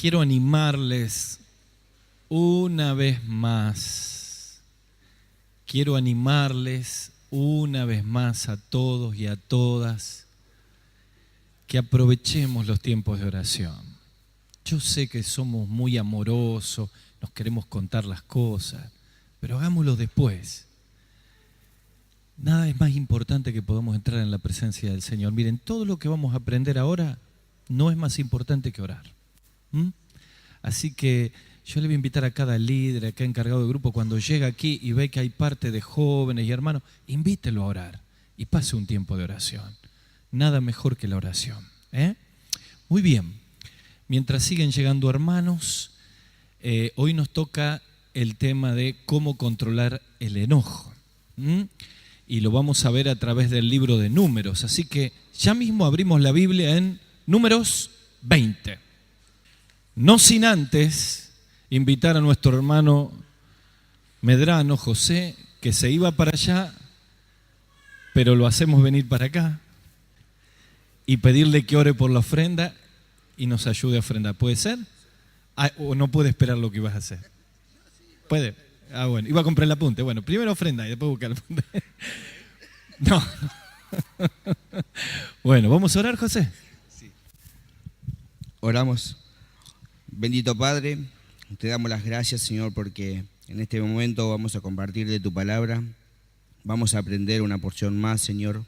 Quiero animarles una vez más. Quiero animarles una vez más a todos y a todas que aprovechemos los tiempos de oración. Yo sé que somos muy amorosos, nos queremos contar las cosas, pero hagámoslo después. Nada es más importante que podamos entrar en la presencia del Señor. Miren, todo lo que vamos a aprender ahora no es más importante que orar. Así que yo le voy a invitar a cada líder, a cada encargado de grupo, cuando llega aquí y ve que hay parte de jóvenes y hermanos, invítelo a orar y pase un tiempo de oración. Nada mejor que la oración. Muy bien, mientras siguen llegando hermanos, hoy nos toca el tema de cómo controlar el enojo. Y lo vamos a ver a través del libro de Números. Así que ya mismo abrimos la Biblia en Números 20. No sin antes invitar a nuestro hermano Medrano, José, que se iba para allá, pero lo hacemos venir para acá, y pedirle que ore por la ofrenda y nos ayude a ofrendar. ¿Puede ser? ¿O no puede esperar lo que ibas a hacer? ¿Puede? Bueno, iba a comprar el apunte. Bueno, primero ofrenda y después buscar el apunte. No. Bueno, ¿vamos a orar, José? Sí. Oramos. Bendito Padre, te damos las gracias, Señor, porque en este momento vamos a compartir de tu palabra. Vamos a aprender una porción más, Señor.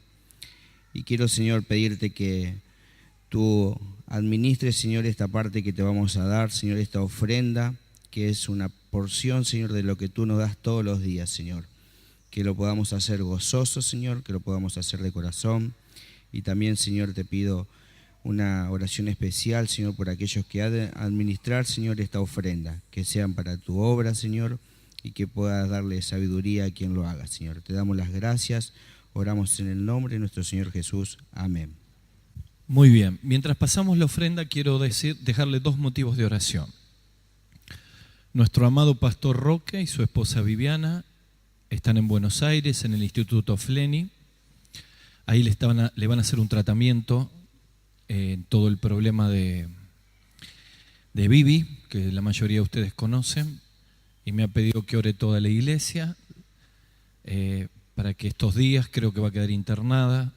Y quiero, Señor, pedirte que tú administres, Señor, esta parte que te vamos a dar, Señor, esta ofrenda, que es una porción, Señor, de lo que tú nos das todos los días, Señor. Que lo podamos hacer gozoso, Señor, que lo podamos hacer de corazón. Y también, Señor, te pido una oración especial, Señor, por aquellos que han de administrar, Señor, esta ofrenda, que sean para tu obra, Señor, y que puedas darle sabiduría a quien lo haga, Señor. Te damos las gracias, oramos en el nombre de nuestro Señor Jesús. Amén. Muy bien, mientras pasamos la ofrenda quiero dejarle dos motivos de oración. Nuestro amado pastor Roque y su esposa Viviana están en Buenos Aires, en el Instituto Fleni. Ahí le van a hacer un tratamiento en todo el problema de Vivi, que la mayoría de ustedes conocen, y me ha pedido que ore toda la iglesia para que estos días, creo que va a quedar internada,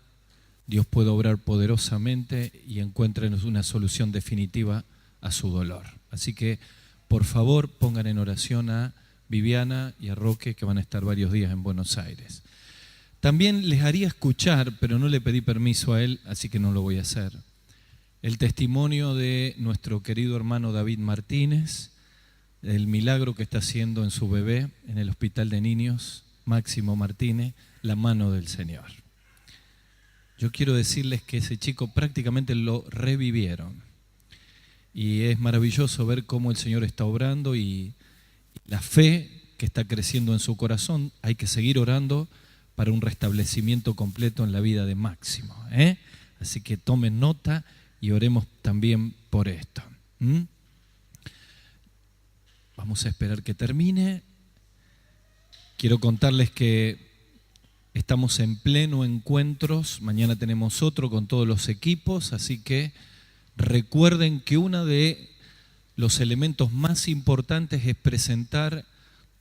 Dios pueda obrar poderosamente y encuentren una solución definitiva a su dolor. Así que, por favor, pongan en oración a Viviana y a Roque, que van a estar varios días en Buenos Aires. También les haría escuchar, pero no le pedí permiso a él, así que no lo voy a hacer, el testimonio de nuestro querido hermano David Martínez, el milagro que está haciendo en su bebé en el Hospital de Niños, Máximo Martínez, la mano del Señor. Yo quiero decirles que ese chico prácticamente lo revivieron. Y es maravilloso ver cómo el Señor está obrando y la fe que está creciendo en su corazón. Hay que seguir orando para un restablecimiento completo en la vida de Máximo. Así que tomen nota y oremos también por esto. Vamos a esperar que termine. Quiero contarles que estamos en pleno encuentros. Mañana tenemos otro con todos los equipos, así que recuerden que uno de los elementos más importantes es presentar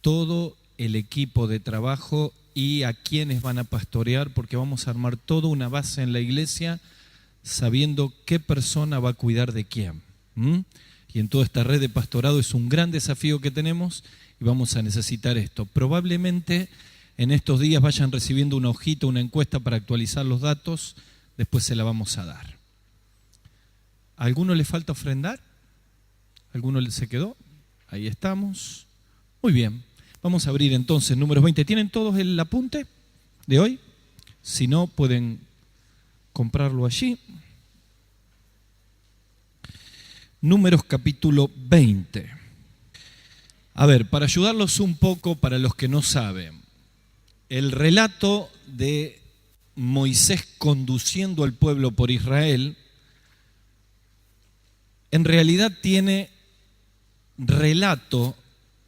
todo el equipo de trabajo y a quienes van a pastorear, porque vamos a armar toda una base en la iglesia sabiendo qué persona va a cuidar de quién. Y en toda esta red de pastorado es un gran desafío que tenemos y vamos a necesitar esto. Probablemente en estos días vayan recibiendo una hojita, una encuesta para actualizar los datos, después se la vamos a dar. ¿A alguno le falta ofrendar? ¿A alguno se quedó? Ahí estamos. Muy bien, vamos a abrir entonces Números 20. ¿Tienen todos el apunte de hoy? Si no, pueden comprarlo allí. Números capítulo 20. A ver, para ayudarlos un poco, para los que no saben, el relato de Moisés conduciendo al pueblo por Israel, en realidad tiene relato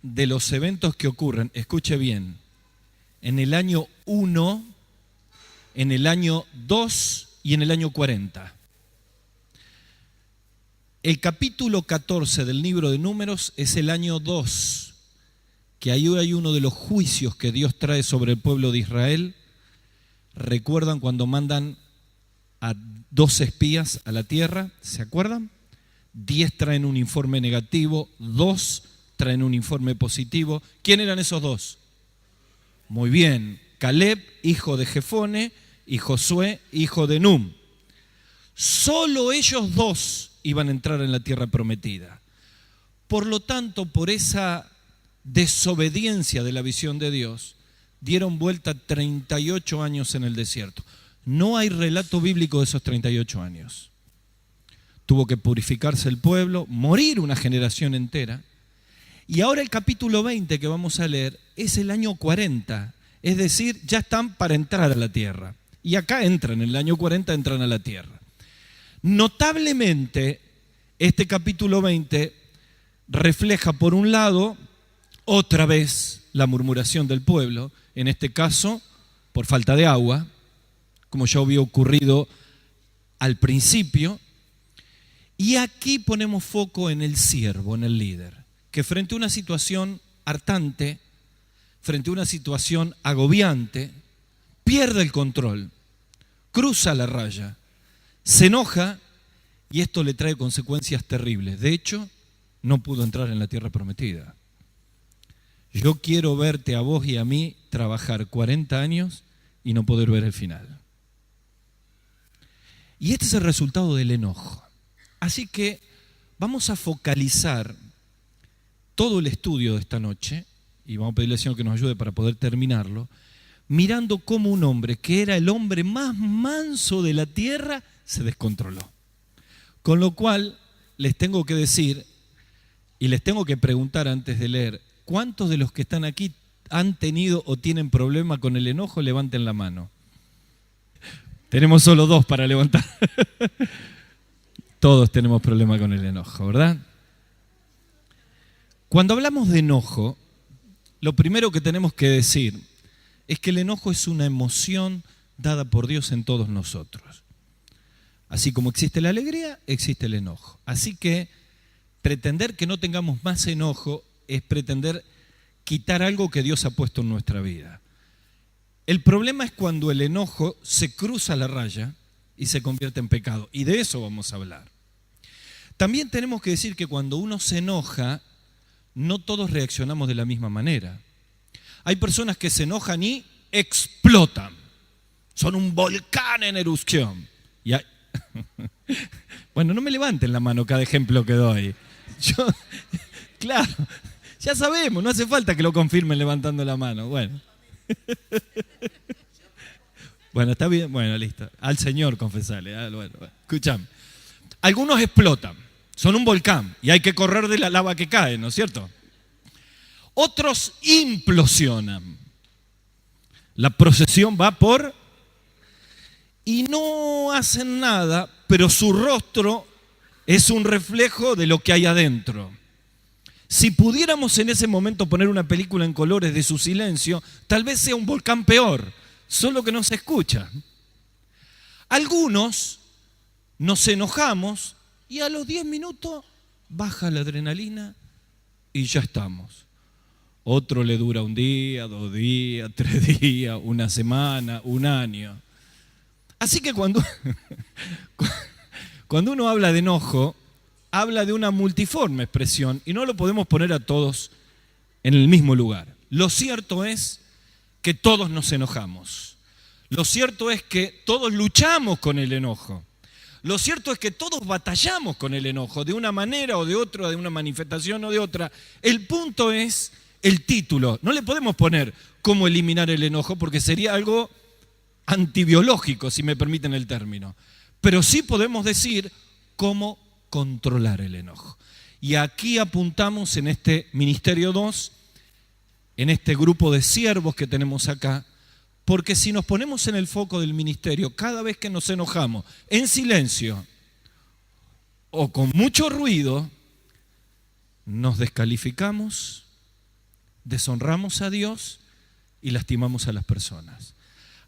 de los eventos que ocurren, escuche bien, en el año 1, en el año 2 y en el año 40. El capítulo 14 del libro de Números es el año 2, que ahí hay uno de los juicios que Dios trae sobre el pueblo de Israel. ¿Recuerdan cuando mandan a 2 espías a la tierra? ¿Se acuerdan? 10 traen un informe negativo, 2 traen un informe positivo. ¿Quién eran esos 2? Muy bien, Caleb, hijo de Jefone, y Josué, hijo de Num. Solo ellos 2 iban a entrar en la tierra prometida. Por lo tanto, por esa desobediencia de la visión de Dios, dieron vuelta 38 años en el desierto. No hay relato bíblico de esos 38 años. Tuvo que purificarse el pueblo, morir una generación entera. Y ahora el capítulo 20 que vamos a leer es el año 40. Es decir, ya están para entrar a la tierra. Y acá entran, en el año 40 entran a la tierra. Notablemente, este capítulo 20 refleja, por un lado, otra vez la murmuración del pueblo, en este caso, por falta de agua, como ya había ocurrido al principio. Y aquí ponemos foco en el siervo, en el líder, que frente a una situación hartante, frente a una situación agobiante, pierde el control, cruza la raya, se enoja y esto le trae consecuencias terribles. De hecho, no pudo entrar en la tierra prometida. Yo quiero verte a vos y a mí trabajar 40 años y no poder ver el final. Y este es el resultado del enojo. Así que vamos a focalizar todo el estudio de esta noche, y vamos a pedirle al Señor que nos ayude para poder terminarlo, mirando cómo un hombre que era el hombre más manso de la tierra se descontroló. Con lo cual les tengo que decir y les tengo que preguntar antes de leer, ¿cuántos de los que están aquí han tenido o tienen problema con el enojo? Levanten la mano. Tenemos solo 2 para levantar. Todos tenemos problema con el enojo, ¿verdad? Cuando hablamos de enojo, lo primero que tenemos que decir es que el enojo es una emoción dada por Dios en todos nosotros. Así como existe la alegría, existe el enojo. Así que pretender que no tengamos más enojo es pretender quitar algo que Dios ha puesto en nuestra vida. El problema es cuando el enojo se cruza la raya y se convierte en pecado. Y de eso vamos a hablar. También tenemos que decir que cuando uno se enoja, no todos reaccionamos de la misma manera. Hay personas que se enojan y explotan. Son un volcán en erupción. Y hay... Bueno, no me levanten la mano cada ejemplo que doy. Claro, ya sabemos, no hace falta que lo confirmen levantando la mano. Bueno, está bien, bueno, listo. Al Señor confesale. Bueno, escuchame. Algunos explotan, son un volcán y hay que correr de la lava que cae, ¿no es cierto? Otros implosionan. La procesión va por... y no hacen nada, pero su rostro es un reflejo de lo que hay adentro. Si pudiéramos en ese momento poner una película en colores de su silencio, tal vez sea un volcán peor, solo que no se escucha. Algunos nos enojamos y a los 10 minutos baja la adrenalina y ya estamos. Otro le dura 1 día, 2 días, 3 días, 1 semana, 1 año. Así que cuando uno habla de enojo, habla de una multiforme expresión y no lo podemos poner a todos en el mismo lugar. Lo cierto es que todos nos enojamos. Lo cierto es que todos luchamos con el enojo. Lo cierto es que todos batallamos con el enojo, de una manera o de otra, de una manifestación o de otra. El punto es el título. No le podemos poner cómo eliminar el enojo porque sería algo antibiológico, si me permiten el término. Pero sí podemos decir cómo controlar el enojo. Y aquí apuntamos en este Ministerio 2, en este grupo de siervos que tenemos acá, porque si nos ponemos en el foco del ministerio, cada vez que nos enojamos, en silencio o con mucho ruido, nos descalificamos, deshonramos a Dios y lastimamos a las personas.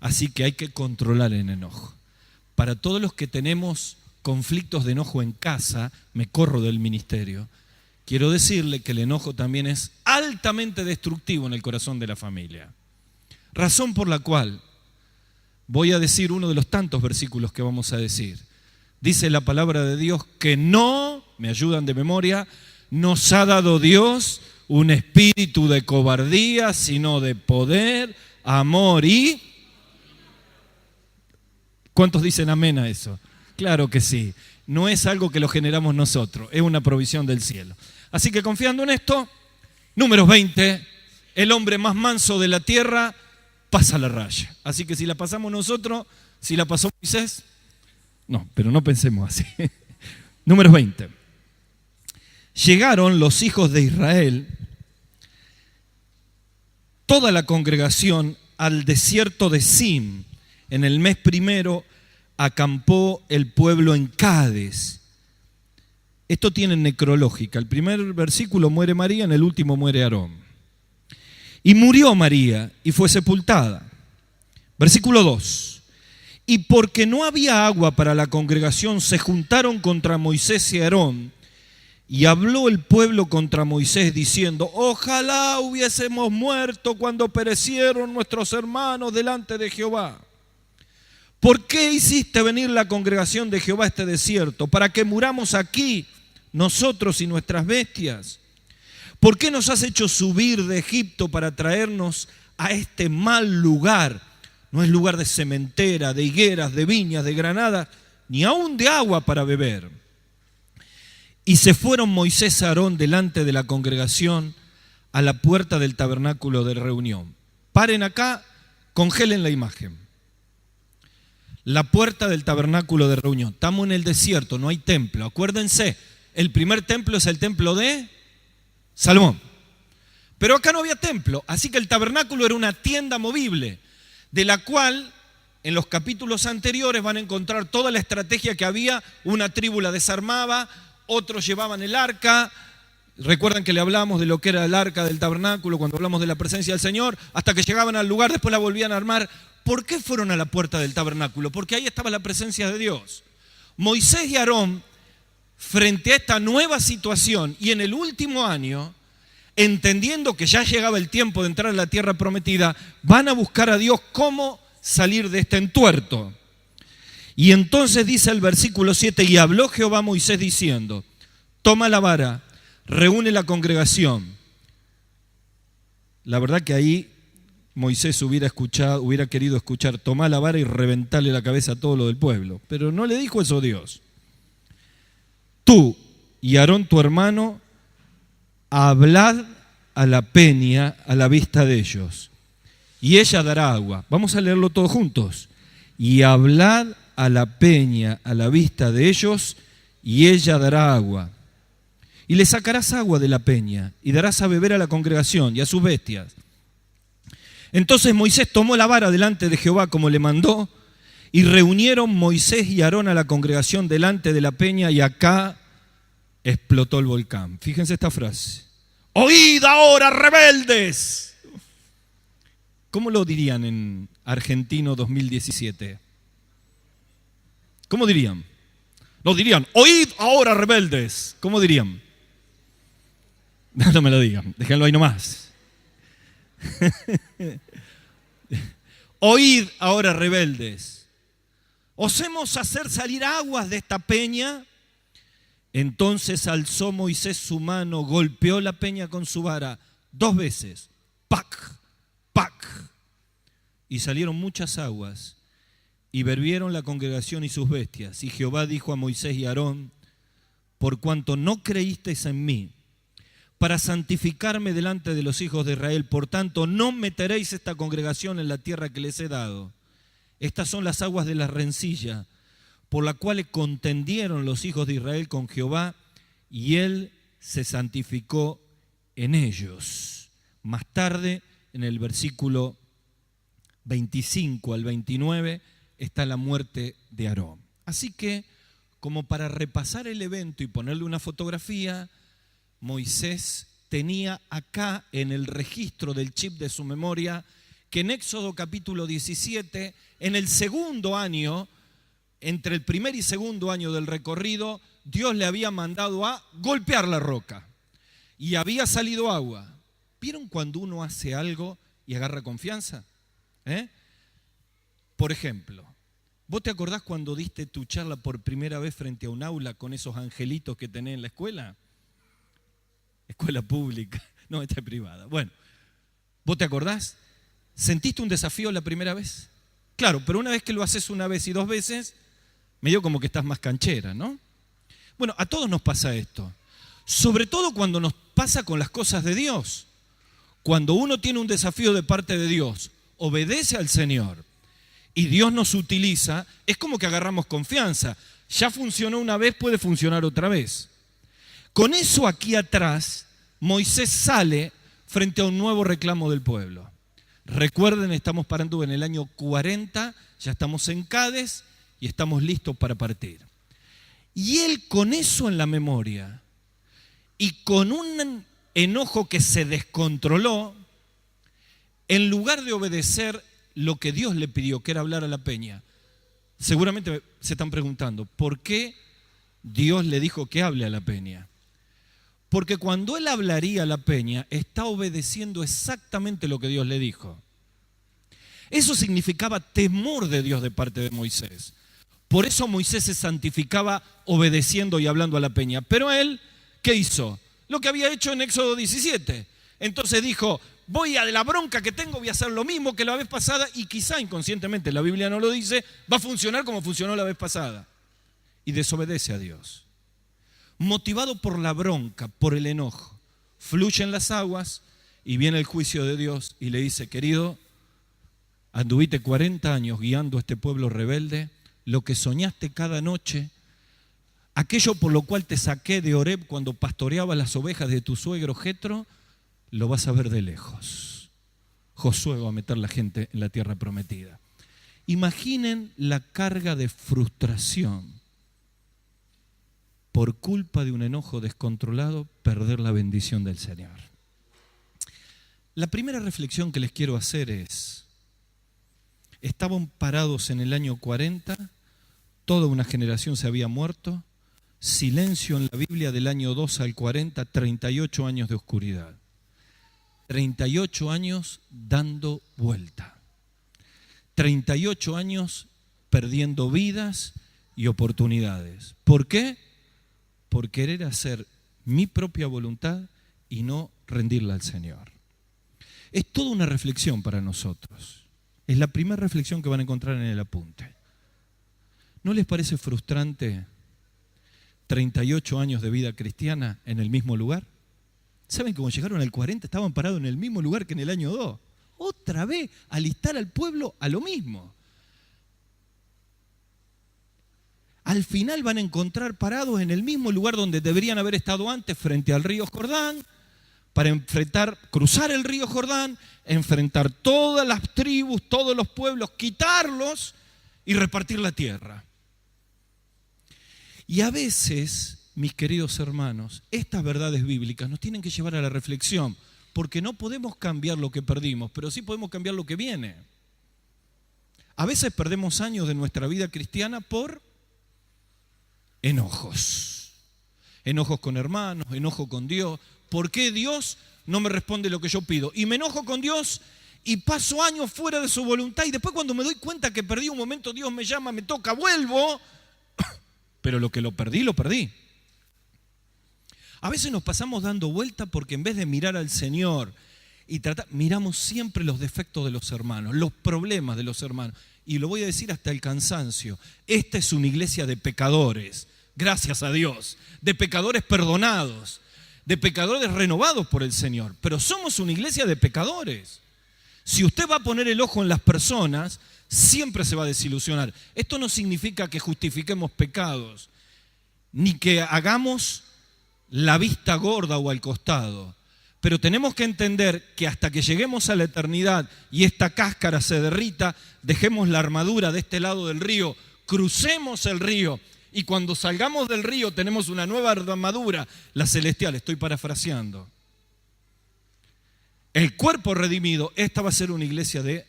Así que hay que controlar el enojo. Para todos los que tenemos conflictos de enojo en casa, me corro del ministerio. Quiero decirle que el enojo también es altamente destructivo en el corazón de la familia. Razón por la cual voy a decir uno de los tantos versículos que vamos a decir. Dice la palabra de Dios que no, me ayudan de memoria, nos ha dado Dios un espíritu de cobardía, sino de poder, amor y... ¿Cuántos dicen amén a eso? Claro que sí. No es algo que lo generamos nosotros, es una provisión del cielo. Así que confiando en esto, Números 20, el hombre más manso de la tierra pasa la raya. Así que si la pasamos nosotros, si la pasó Moisés, no, pero no pensemos así. Números 20. Llegaron los hijos de Israel, toda la congregación, al desierto de Zin. En el mes primero acampó el pueblo en Cades. Esto tiene necrológica. El primer versículo muere María, en el último muere Aarón. Y murió María y fue sepultada. Versículo 2. Y porque no había agua para la congregación, se juntaron contra Moisés y Aarón. Y habló el pueblo contra Moisés diciendo: ojalá hubiésemos muerto cuando perecieron nuestros hermanos delante de Jehová. ¿Por qué hiciste venir la congregación de Jehová a este desierto? ¿Para que muramos aquí, nosotros y nuestras bestias? ¿Por qué nos has hecho subir de Egipto para traernos a este mal lugar? No es lugar de sementera, de higueras, de viñas, de granadas, ni aún de agua para beber. Y se fueron Moisés y Aarón delante de la congregación a la puerta del tabernáculo de reunión. Paren acá, congelen la imagen. La puerta del tabernáculo de reunión. Estamos en el desierto, no hay templo. Acuérdense, el primer templo es el templo de Salomón. Pero acá no había templo, así que el tabernáculo era una tienda movible, de la cual en los capítulos anteriores van a encontrar toda la estrategia que había. Una tribu la desarmaba, otros llevaban el arca. Recuerdan que le hablamos de lo que era el arca del tabernáculo cuando hablamos de la presencia del Señor, hasta que llegaban al lugar, después la volvían a armar. ¿Por qué fueron a la puerta del tabernáculo? Porque ahí estaba la presencia de Dios. Moisés y Aarón, frente a esta nueva situación y en el último año, entendiendo que ya llegaba el tiempo de entrar a la tierra prometida, van a buscar a Dios cómo salir de este entuerto. Y entonces dice el versículo 7, y habló Jehová a Moisés diciendo: toma la vara, reúne la congregación. La verdad que ahí Moisés hubiera querido escuchar: toma la vara y reventarle la cabeza a todo lo del pueblo. Pero no le dijo eso Dios. Tú y Aarón tu hermano, hablad a la peña a la vista de ellos, y ella dará agua. Vamos a leerlo todos juntos. Y hablad a la peña a la vista de ellos, y ella dará agua. Y le sacarás agua de la peña, y darás a beber a la congregación y a sus bestias. Entonces Moisés tomó la vara delante de Jehová como le mandó, y reunieron Moisés y Aarón a la congregación delante de la peña, y acá explotó el volcán. Fíjense esta frase: oíd ahora, rebeldes. ¿Cómo lo dirían en argentino 2017? ¿Cómo dirían? Lo dirían: oíd ahora, rebeldes. ¿Cómo dirían? No me lo digan, déjenlo ahí nomás. Oíd ahora, rebeldes. ¿Osemos hacer salir aguas de esta peña? Entonces alzó Moisés su mano, golpeó la peña con su vara 2 veces. ¡Pac! ¡Pac! Y salieron muchas aguas, y bebieron la congregación y sus bestias. Y Jehová dijo a Moisés y a Aarón: por cuanto no creísteis en mí, para santificarme delante de los hijos de Israel, por tanto no meteréis esta congregación en la tierra que les he dado. Estas son las aguas de la rencilla, por la cual contendieron los hijos de Israel con Jehová, y él se santificó en ellos. Más tarde, en el versículo 25 al 29, está la muerte de Aarón. Así que, como para repasar el evento y ponerle una fotografía, Moisés tenía acá en el registro del chip de su memoria que en Éxodo capítulo 17, en el segundo año, entre el primer y segundo año del recorrido, Dios le había mandado a golpear la roca y había salido agua. ¿Vieron cuando uno hace algo y agarra confianza? Por ejemplo, ¿vos te acordás cuando diste tu charla por primera vez frente a un aula con esos angelitos que tenés en la escuela? Escuela pública, no, esta es privada. Bueno, ¿vos te acordás? ¿Sentiste un desafío la primera vez? Claro, pero una vez que lo haces una vez y dos veces, medio como que estás más canchera, ¿no? Bueno, a todos nos pasa esto. Sobre todo cuando nos pasa con las cosas de Dios. Cuando uno tiene un desafío de parte de Dios, obedece al Señor y Dios nos utiliza, es como que agarramos confianza. Ya funcionó una vez, puede funcionar otra vez. Con eso aquí atrás, Moisés sale frente a un nuevo reclamo del pueblo. Recuerden, estamos parando en el año 40, ya estamos en Cádiz y estamos listos para partir. Y él con eso en la memoria y con un enojo que se descontroló, en lugar de obedecer lo que Dios le pidió, que era hablar a la peña, seguramente se están preguntando, ¿por qué Dios le dijo que hable a la peña? Porque cuando él hablaría a la peña, está obedeciendo exactamente lo que Dios le dijo. Eso significaba temor de Dios de parte de Moisés. Por eso Moisés se santificaba obedeciendo y hablando a la peña. Pero él, ¿qué hizo? Lo que había hecho en Éxodo 17. Entonces dijo, voy a de la bronca que tengo, voy a hacer lo mismo que la vez pasada y quizá inconscientemente, la Biblia no lo dice, va a funcionar como funcionó la vez pasada. Y desobedece a Dios. Motivado por la bronca, por el enojo, fluyen las aguas y viene el juicio de Dios y le dice, querido, anduviste 40 años guiando a este pueblo rebelde, lo que soñaste cada noche, aquello por lo cual te saqué de Horeb cuando pastoreaba las ovejas de tu suegro Jetro, lo vas a ver de lejos. Josué va a meter la gente en la tierra prometida. Imaginen la carga de frustración por culpa de un enojo descontrolado, perder la bendición del Señor. La primera reflexión que les quiero hacer es, estaban parados en el año 40, toda una generación se había muerto, silencio en la Biblia del año 2 al 40, 38 años de oscuridad. 38 años dando vuelta. 38 años perdiendo vidas y oportunidades. ¿Por qué? Por querer hacer mi propia voluntad y no rendirla al Señor. Es toda una reflexión para nosotros. Es la primera reflexión que van a encontrar en el apunte. ¿No les parece frustrante 38 años de vida cristiana en el mismo lugar? ¿Saben que cuando llegaron al 40 estaban parados en el mismo lugar que en el año 2? Otra vez, alistar al pueblo a lo mismo. Al final van a encontrar parados en el mismo lugar donde deberían haber estado antes, frente al río Jordán, para cruzar el río Jordán, enfrentar todas las tribus, todos los pueblos, quitarlos y repartir la tierra. Y a veces, mis queridos hermanos, estas verdades bíblicas nos tienen que llevar a la reflexión, porque no podemos cambiar lo que perdimos, pero sí podemos cambiar lo que viene. A veces perdemos años de nuestra vida cristiana por enojos. Enojos con hermanos, enojo con Dios. ¿Por qué Dios no me responde lo que yo pido? Y me enojo con Dios y paso años fuera de su voluntad y después cuando me doy cuenta que perdí un momento, Dios me llama, me toca, vuelvo, pero lo que lo perdí, lo perdí. A veces nos pasamos dando vuelta porque en vez de mirar al Señor y miramos siempre los defectos de los hermanos, los problemas de los hermanos. Y lo voy a decir hasta el cansancio. Esta es una iglesia de pecadores, gracias a Dios, de pecadores perdonados, de pecadores renovados por el Señor. Pero somos una iglesia de pecadores. Si usted va a poner el ojo en las personas, siempre se va a desilusionar. Esto no significa que justifiquemos pecados, ni que hagamos la vista gorda o al costado. Pero tenemos que entender que hasta que lleguemos a la eternidad y esta cáscara se derrita, dejemos la armadura de este lado del río, crucemos el río y cuando salgamos del río tenemos una nueva armadura, la celestial, estoy parafraseando. El cuerpo redimido, esta va a ser una iglesia de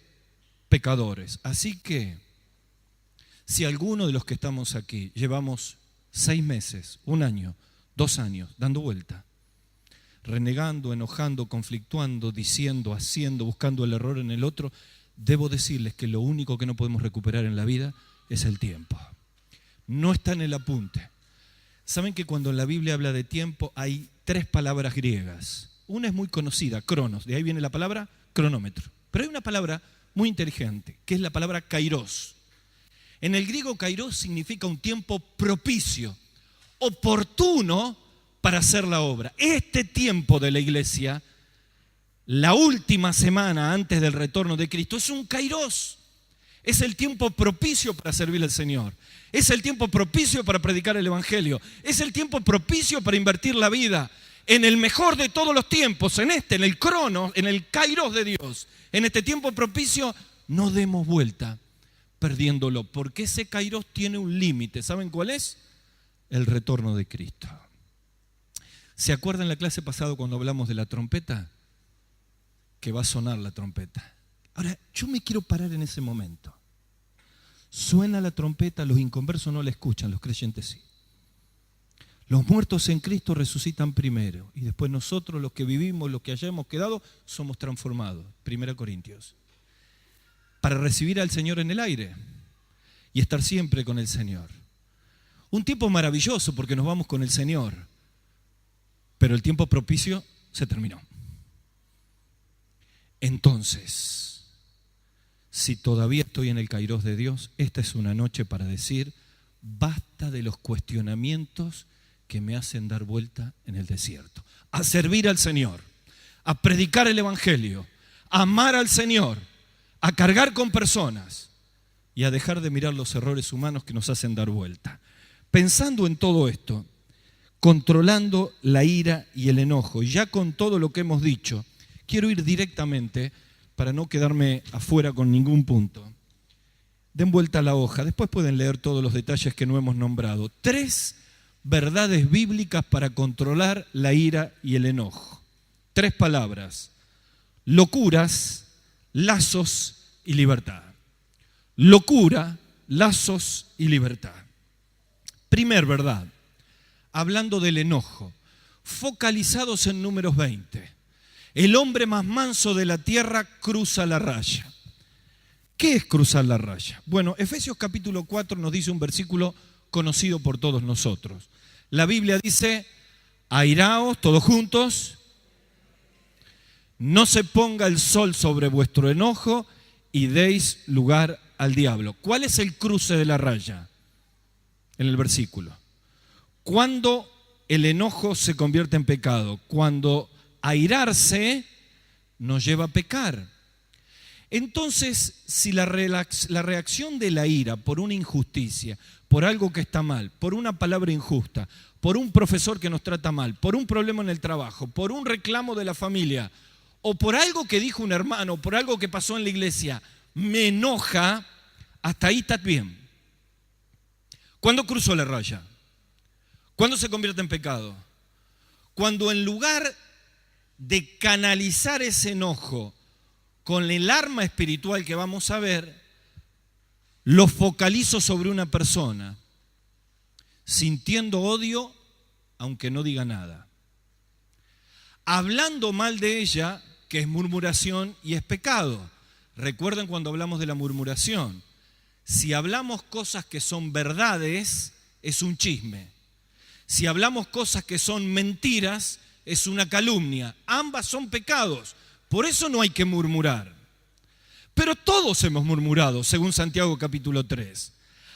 pecadores. Así que, Si alguno de los que estamos aquí llevamos 6 meses, 1 año, 2 años, dando vuelta, renegando, enojando, conflictuando, diciendo, haciendo, buscando el error en el otro, debo decirles que lo único que no podemos recuperar en la vida es el tiempo. No está en el apunte. ¿Saben que cuando la Biblia habla de tiempo hay 3 palabras griegas? Una es muy conocida, cronos, de ahí viene la palabra cronómetro. Pero hay una palabra muy inteligente, que es la palabra kairos. En el griego kairos significa un tiempo propicio, oportuno para hacer la obra. Este tiempo de la iglesia, la última semana antes del retorno de Cristo, es un kairos. Es el tiempo propicio para servir al Señor. Es el tiempo propicio para predicar el Evangelio. Es el tiempo propicio para invertir la vida en el mejor de todos los tiempos, en el cronos, en el kairos de Dios. En este tiempo propicio, no demos vuelta perdiéndolo, porque ese kairos tiene un límite. ¿Saben cuál es? El retorno de Cristo. ¿Se acuerdan la clase pasada cuando hablamos de la trompeta? Que va a sonar la trompeta. Ahora, yo me quiero parar en ese momento. Suena la trompeta, los inconversos no la escuchan, los creyentes sí. Los muertos en Cristo resucitan primero y después nosotros, los que vivimos, los que hayamos quedado, somos transformados. 1 Corintios. Para recibir al Señor en el aire y estar siempre con el Señor. Un tiempo maravilloso porque nos vamos con el Señor, pero el tiempo propicio se terminó. Entonces, si todavía estoy en el kairos de Dios, esta es una noche para decir, basta de los cuestionamientos que me hacen dar vuelta en el desierto. A servir al Señor, a predicar el Evangelio, a amar al Señor, a cargar con personas y a dejar de mirar los errores humanos que nos hacen dar vuelta. Pensando en todo esto, controlando la ira y el enojo, y ya con todo lo que hemos dicho, quiero ir directamente para no quedarme afuera con ningún punto. Den vuelta a la hoja, después pueden leer todos los detalles que no hemos nombrado. 3 verdades bíblicas para controlar la ira y el enojo. 3 palabras: locuras, lazos y libertad. Locura, lazos y libertad. Primer verdad, hablando del enojo, focalizados en Números 20. El hombre más manso de la tierra cruza la raya. ¿Qué es cruzar la raya? Bueno, Efesios capítulo 4 nos dice un versículo conocido por todos nosotros. La Biblia dice, airaos todos juntos, no se ponga el sol sobre vuestro enojo y deis lugar al diablo. ¿Cuál es el cruce de la raya? En el versículo. Cuando el enojo se convierte en pecado, cuando airarse nos lleva a pecar. Entonces, si la reacción de la ira por una injusticia, por algo que está mal, por una palabra injusta, por un profesor que nos trata mal, por un problema en el trabajo, por un reclamo de la familia, o por algo que dijo un hermano, por algo que pasó en la iglesia, me enoja, hasta ahí está bien. ¿Cuándo cruzó la raya? ¿Cuándo se convierte en pecado? Cuando en lugar de canalizar ese enojo con el arma espiritual que vamos a ver, lo focalizo sobre una persona, sintiendo odio, aunque no diga nada. Hablando mal de ella, que es murmuración y es pecado. Recuerden cuando hablamos de la murmuración. Si hablamos cosas que son verdades, es un chisme. Si hablamos cosas que son mentiras, es una calumnia. Ambas son pecados. Por eso no hay que murmurar. Pero todos hemos murmurado, según Santiago capítulo 3.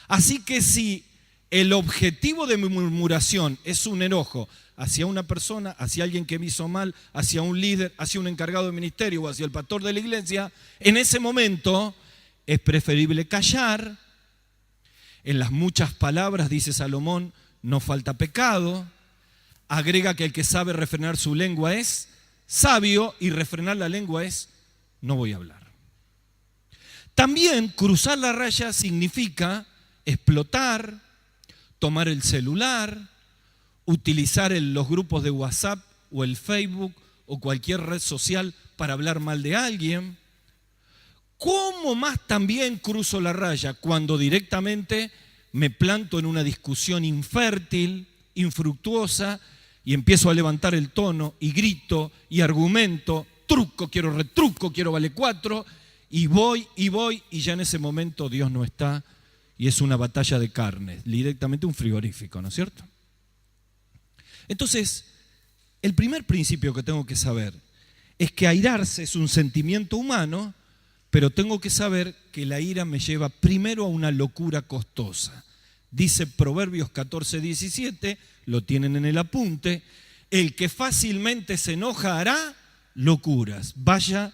Así que si el objetivo de mi murmuración es un enojo hacia una persona, hacia alguien que me hizo mal, hacia un líder, hacia un encargado de ministerio o hacia el pastor de la iglesia, en ese momento es preferible callar. En las muchas palabras, dice Salomón, no falta pecado. Agrega que el que sabe refrenar su lengua es sabio y refrenar la lengua es no voy a hablar. También cruzar la raya significa explotar, tomar el celular, utilizar los grupos de WhatsApp o el Facebook o cualquier red social para hablar mal de alguien. ¿Cómo más también cruzo la raya? Cuando directamente me planto en una discusión infértil, infructuosa, y empiezo a levantar el tono y grito y argumento, truco, quiero retruco, quiero vale 4, y voy, y ya en ese momento Dios no está y es una batalla de carnes, directamente un frigorífico, ¿no es cierto? Entonces, el primer principio que tengo que saber es que airarse es un sentimiento humano, pero tengo que saber que la ira me lleva primero a una locura costosa. Dice Proverbios 14:17, lo tienen en el apunte, el que fácilmente se enoja hará locuras. Vaya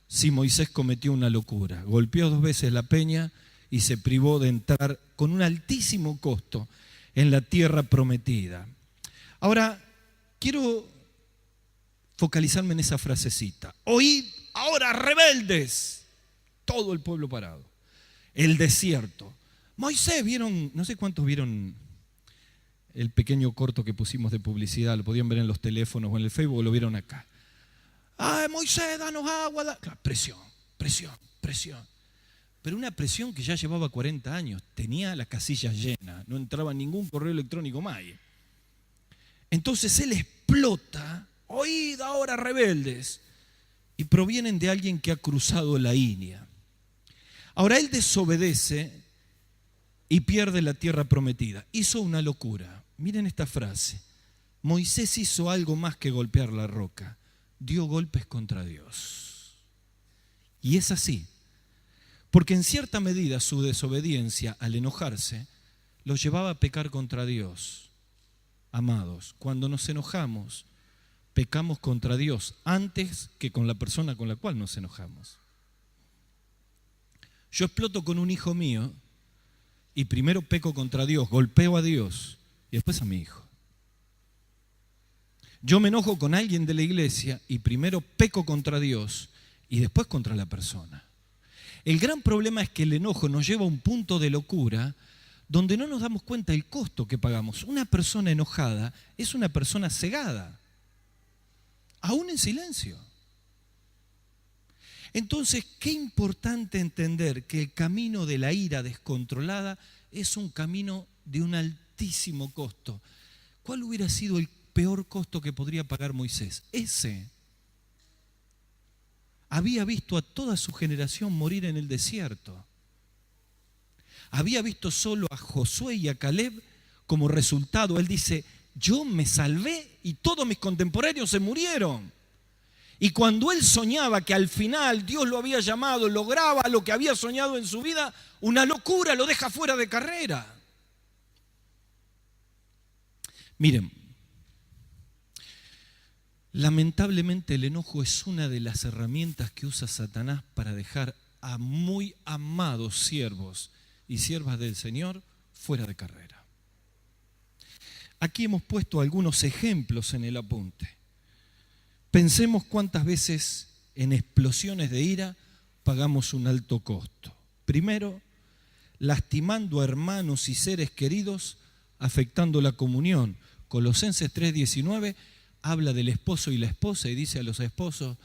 si Moisés cometió una locura. Golpeó 2 veces la peña y se privó de entrar con un altísimo costo en la tierra prometida. Ahora, quiero focalizarme en esa frasecita. Oíd ahora, rebeldes, todo el pueblo parado. El desierto. Moisés, vieron, no sé cuántos vieron el pequeño corto que pusimos de publicidad, lo podían ver en los teléfonos o en el Facebook, o lo vieron acá. ¡Ay, Moisés, danos agua! Claro, presión. Pero una presión que ya llevaba 40 años, tenía las casillas llenas, no entraba ningún correo electrónico más. Entonces él explota, oíd ahora rebeldes, y provienen de alguien que ha cruzado la línea. Ahora él desobedece y pierde la tierra prometida. Hizo una locura. Miren esta frase. Moisés hizo algo más que golpear la roca. Dio golpes contra Dios. Y es así. Porque en cierta medida su desobediencia al enojarse lo llevaba a pecar contra Dios. Amados, cuando nos enojamos, pecamos contra Dios antes que con la persona con la cual nos enojamos. Yo exploto con un hijo mío y primero peco contra Dios, golpeo a Dios y después a mi hijo. Yo me enojo con alguien de la iglesia y primero peco contra Dios y después contra la persona. El gran problema es que el enojo nos lleva a un punto de locura donde no nos damos cuenta del costo que pagamos. Una persona enojada es una persona cegada, aún en silencio. Entonces, qué importante entender que el camino de la ira descontrolada es un camino de un altísimo costo. ¿Cuál hubiera sido el peor costo que podría pagar Moisés? Ese. Había visto a toda su generación morir en el desierto. Había visto solo a Josué y a Caleb como resultado. Él dice, yo me salvé y todos mis contemporáneos se murieron. Y cuando él soñaba que al final Dios lo había llamado, lograba lo que había soñado en su vida, una locura lo deja fuera de carrera. Miren, lamentablemente el enojo es una de las herramientas que usa Satanás para dejar a muy amados siervos y siervas del Señor fuera de carrera. Aquí hemos puesto algunos ejemplos en el apunte. Pensemos cuántas veces en explosiones de ira pagamos un alto costo. Primero, lastimando a hermanos y seres queridos, afectando la comunión. Colosenses 3:19 habla del esposo y la esposa y dice a los esposos,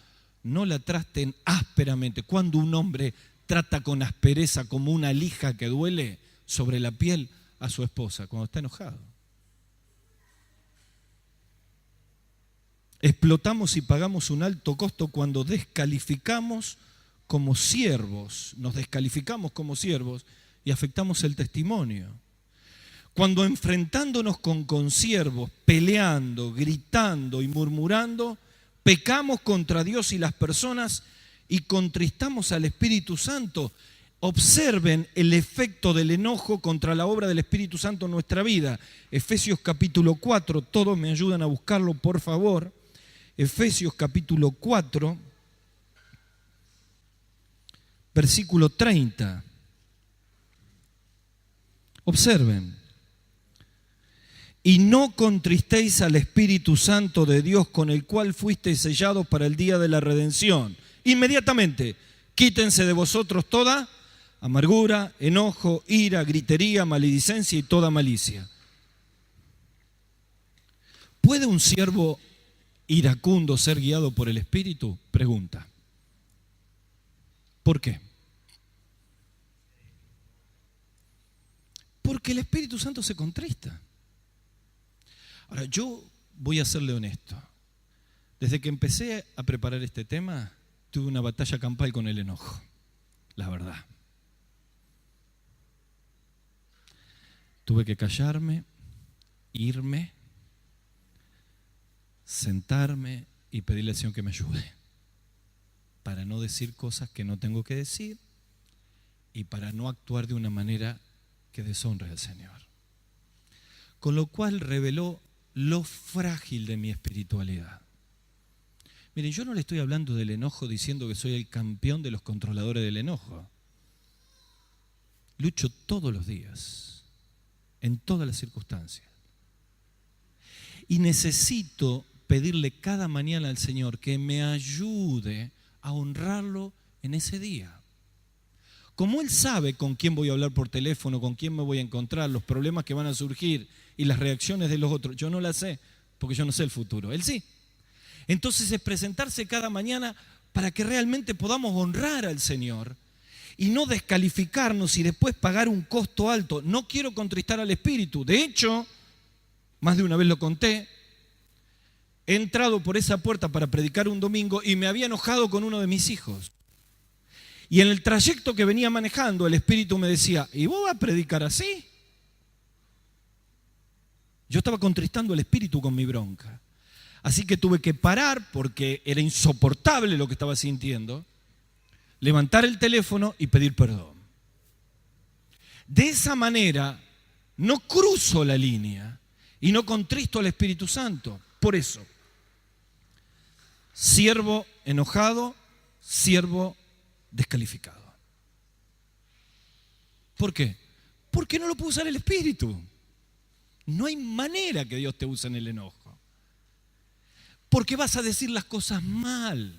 no la traten ásperamente. Cuando un hombre trata con aspereza como una lija que duele sobre la piel a su esposa, cuando está enojado. Explotamos y pagamos un alto costo cuando descalificamos como siervos, nos descalificamos como siervos y afectamos el testimonio. Cuando enfrentándonos con consiervos, peleando, gritando y murmurando, pecamos contra Dios y las personas y contristamos al Espíritu Santo. Observen el efecto del enojo contra la obra del Espíritu Santo en nuestra vida. Efesios capítulo 4, todos me ayudan a buscarlo, por favor. Efesios capítulo 4, versículo 30. Observen. Y no contristéis al Espíritu Santo de Dios con el cual fuisteis sellados para el día de la redención. Inmediatamente, quítense de vosotros toda amargura, enojo, ira, gritería, maledicencia y toda malicia. ¿Puede un siervo iracundo ser guiado por el Espíritu? Pregunta. ¿Por qué? Porque el Espíritu Santo se contrista. Ahora, yo voy a serle honesto. Desde que empecé a preparar este tema, tuve una batalla campal con el enojo, la verdad. Tuve que callarme, irme, sentarme y pedirle al Señor que me ayude para no decir cosas que no tengo que decir y para no actuar de una manera que deshonre al Señor. Con lo cual reveló lo frágil de mi espiritualidad. Miren, yo no le estoy hablando del enojo diciendo que soy el campeón de los controladores del enojo. Lucho todos los días, en todas las circunstancias. Y necesito pedirle cada mañana al Señor que me ayude a honrarlo en ese día. Como Él sabe con quién voy a hablar por teléfono, con quién me voy a encontrar, los problemas que van a surgir y las reacciones de los otros, yo no las sé, porque yo no sé el futuro, Él sí. Entonces es presentarse cada mañana para que realmente podamos honrar al Señor y no descalificarnos y después pagar un costo alto. No quiero contristar al Espíritu. De hecho, más de una vez lo conté, he entrado por esa puerta para predicar un domingo y me había enojado con uno de mis hijos. Y en el trayecto que venía manejando, el Espíritu me decía, ¿y vos vas a predicar así? Yo estaba contristando al Espíritu con mi bronca. Así que tuve que parar porque era insoportable lo que estaba sintiendo, levantar el teléfono y pedir perdón. De esa manera no cruzo la línea y no contristo al Espíritu Santo. Por eso, siervo enojado, siervo descalificado. ¿Por qué? Porque no lo puede usar el Espíritu. No hay manera que Dios te use en el enojo. Porque vas a decir las cosas mal.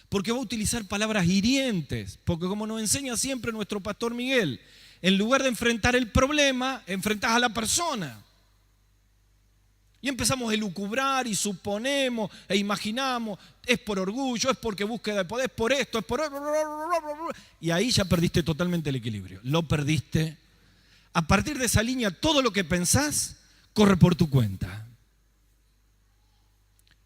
Porque va a utilizar palabras hirientes. Porque como nos enseña siempre nuestro pastor Miguel, en lugar de enfrentar el problema, enfrentás a la persona. Y empezamos a elucubrar y suponemos e imaginamos, es por orgullo, es porque búsqueda de poder, es por esto, es por... Y ahí ya perdiste totalmente el equilibrio. Lo perdiste. A partir de esa línea, todo lo que pensás corre por tu cuenta.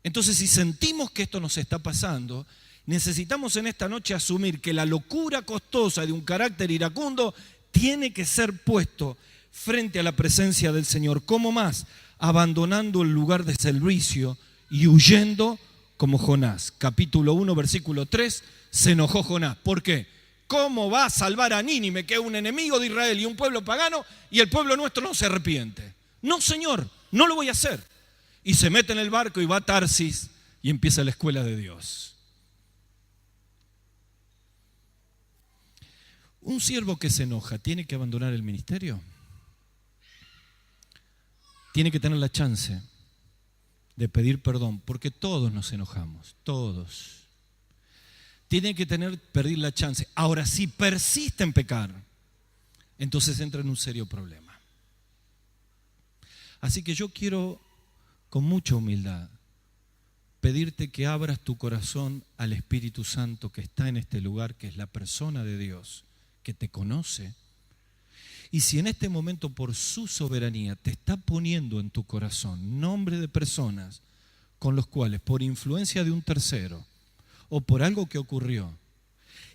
Entonces, si sentimos que esto nos está pasando, necesitamos en esta noche asumir que la locura costosa de un carácter iracundo tiene que ser puesto frente a la presencia del Señor. ¿Cómo más? Abandonando el lugar de servicio y huyendo como Jonás. Capítulo 1, versículo 3, se enojó Jonás. ¿Por qué? ¿Cómo va a salvar a Nínive, que es un enemigo de Israel y un pueblo pagano, y el pueblo nuestro no se arrepiente? No, Señor, no lo voy a hacer. Y se mete en el barco y va a Tarsis y empieza la escuela de Dios. ¿Un siervo que se enoja tiene que abandonar el ministerio? Tiene que tener la chance de pedir perdón, porque todos nos enojamos, todos. Tiene que pedir la chance. Ahora, si persiste en pecar, entonces entra en un serio problema. Así que yo quiero, con mucha humildad, pedirte que abras tu corazón al Espíritu Santo que está en este lugar, que es la persona de Dios, que te conoce. Y si en este momento por su soberanía te está poniendo en tu corazón nombre de personas con los cuales por influencia de un tercero o por algo que ocurrió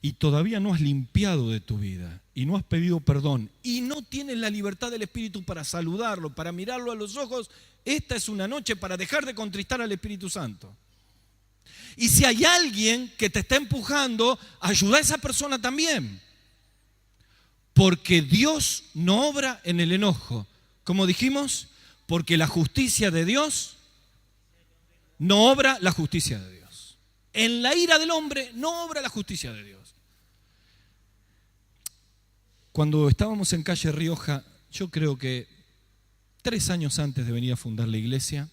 y todavía no has limpiado de tu vida y no has pedido perdón y no tienes la libertad del Espíritu para saludarlo, para mirarlo a los ojos, esta es una noche para dejar de contristar al Espíritu Santo. Y si hay alguien que te está empujando, ayuda a esa persona también. Porque Dios no obra en el enojo. Como dijimos, porque la justicia de Dios no obra la justicia de Dios. En la ira del hombre no obra la justicia de Dios. Cuando estábamos en calle Rioja, yo creo que 3 años antes de venir a fundar la iglesia,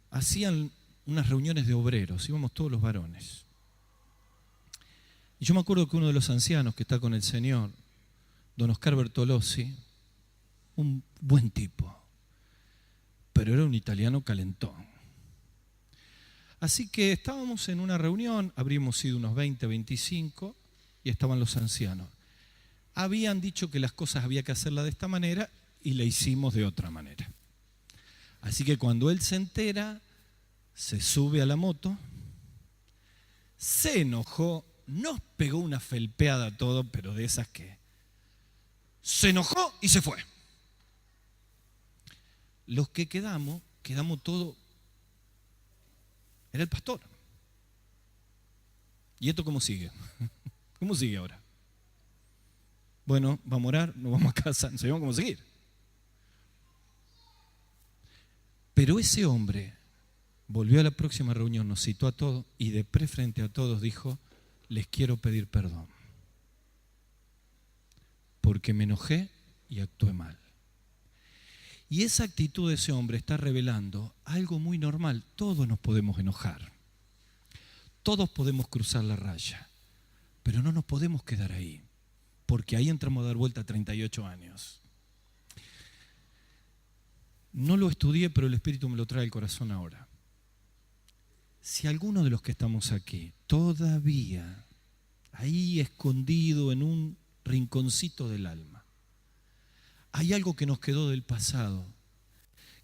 hacían unas reuniones de obreros, íbamos todos los varones. Y yo me acuerdo que uno de los ancianos que está con el Señor, don Oscar Bertolozzi, un buen tipo, pero era un italiano calentón. Así que estábamos en una reunión, habríamos sido unos 20, 25, y estaban los ancianos. habían dicho que las cosas había que hacerlas de esta manera y la hicimos de otra manera. Así que cuando él se entera, se sube a la moto, se enojó, nos pegó una felpeada a todo, pero de esas que se enojó y se fue. Los que quedamos todo. Era el pastor. ¿Y esto cómo sigue? ¿Cómo sigue ahora? Bueno, vamos a orar, nos vamos a casa, no sabemos cómo seguir. Pero ese hombre volvió a la próxima reunión, nos citó a todos y de frente a todos dijo: les quiero pedir perdón, porque me enojé y actué mal. Y esa actitud de ese hombre está revelando algo muy normal. Todos nos podemos enojar, todos podemos cruzar la raya, pero no nos podemos quedar ahí, porque ahí entramos a dar vuelta a 38 años. No lo estudié, pero el Espíritu me lo trae al corazón ahora. Si alguno de los que estamos aquí todavía ahí escondido en un rinconcito del alma, hay algo que nos quedó del pasado,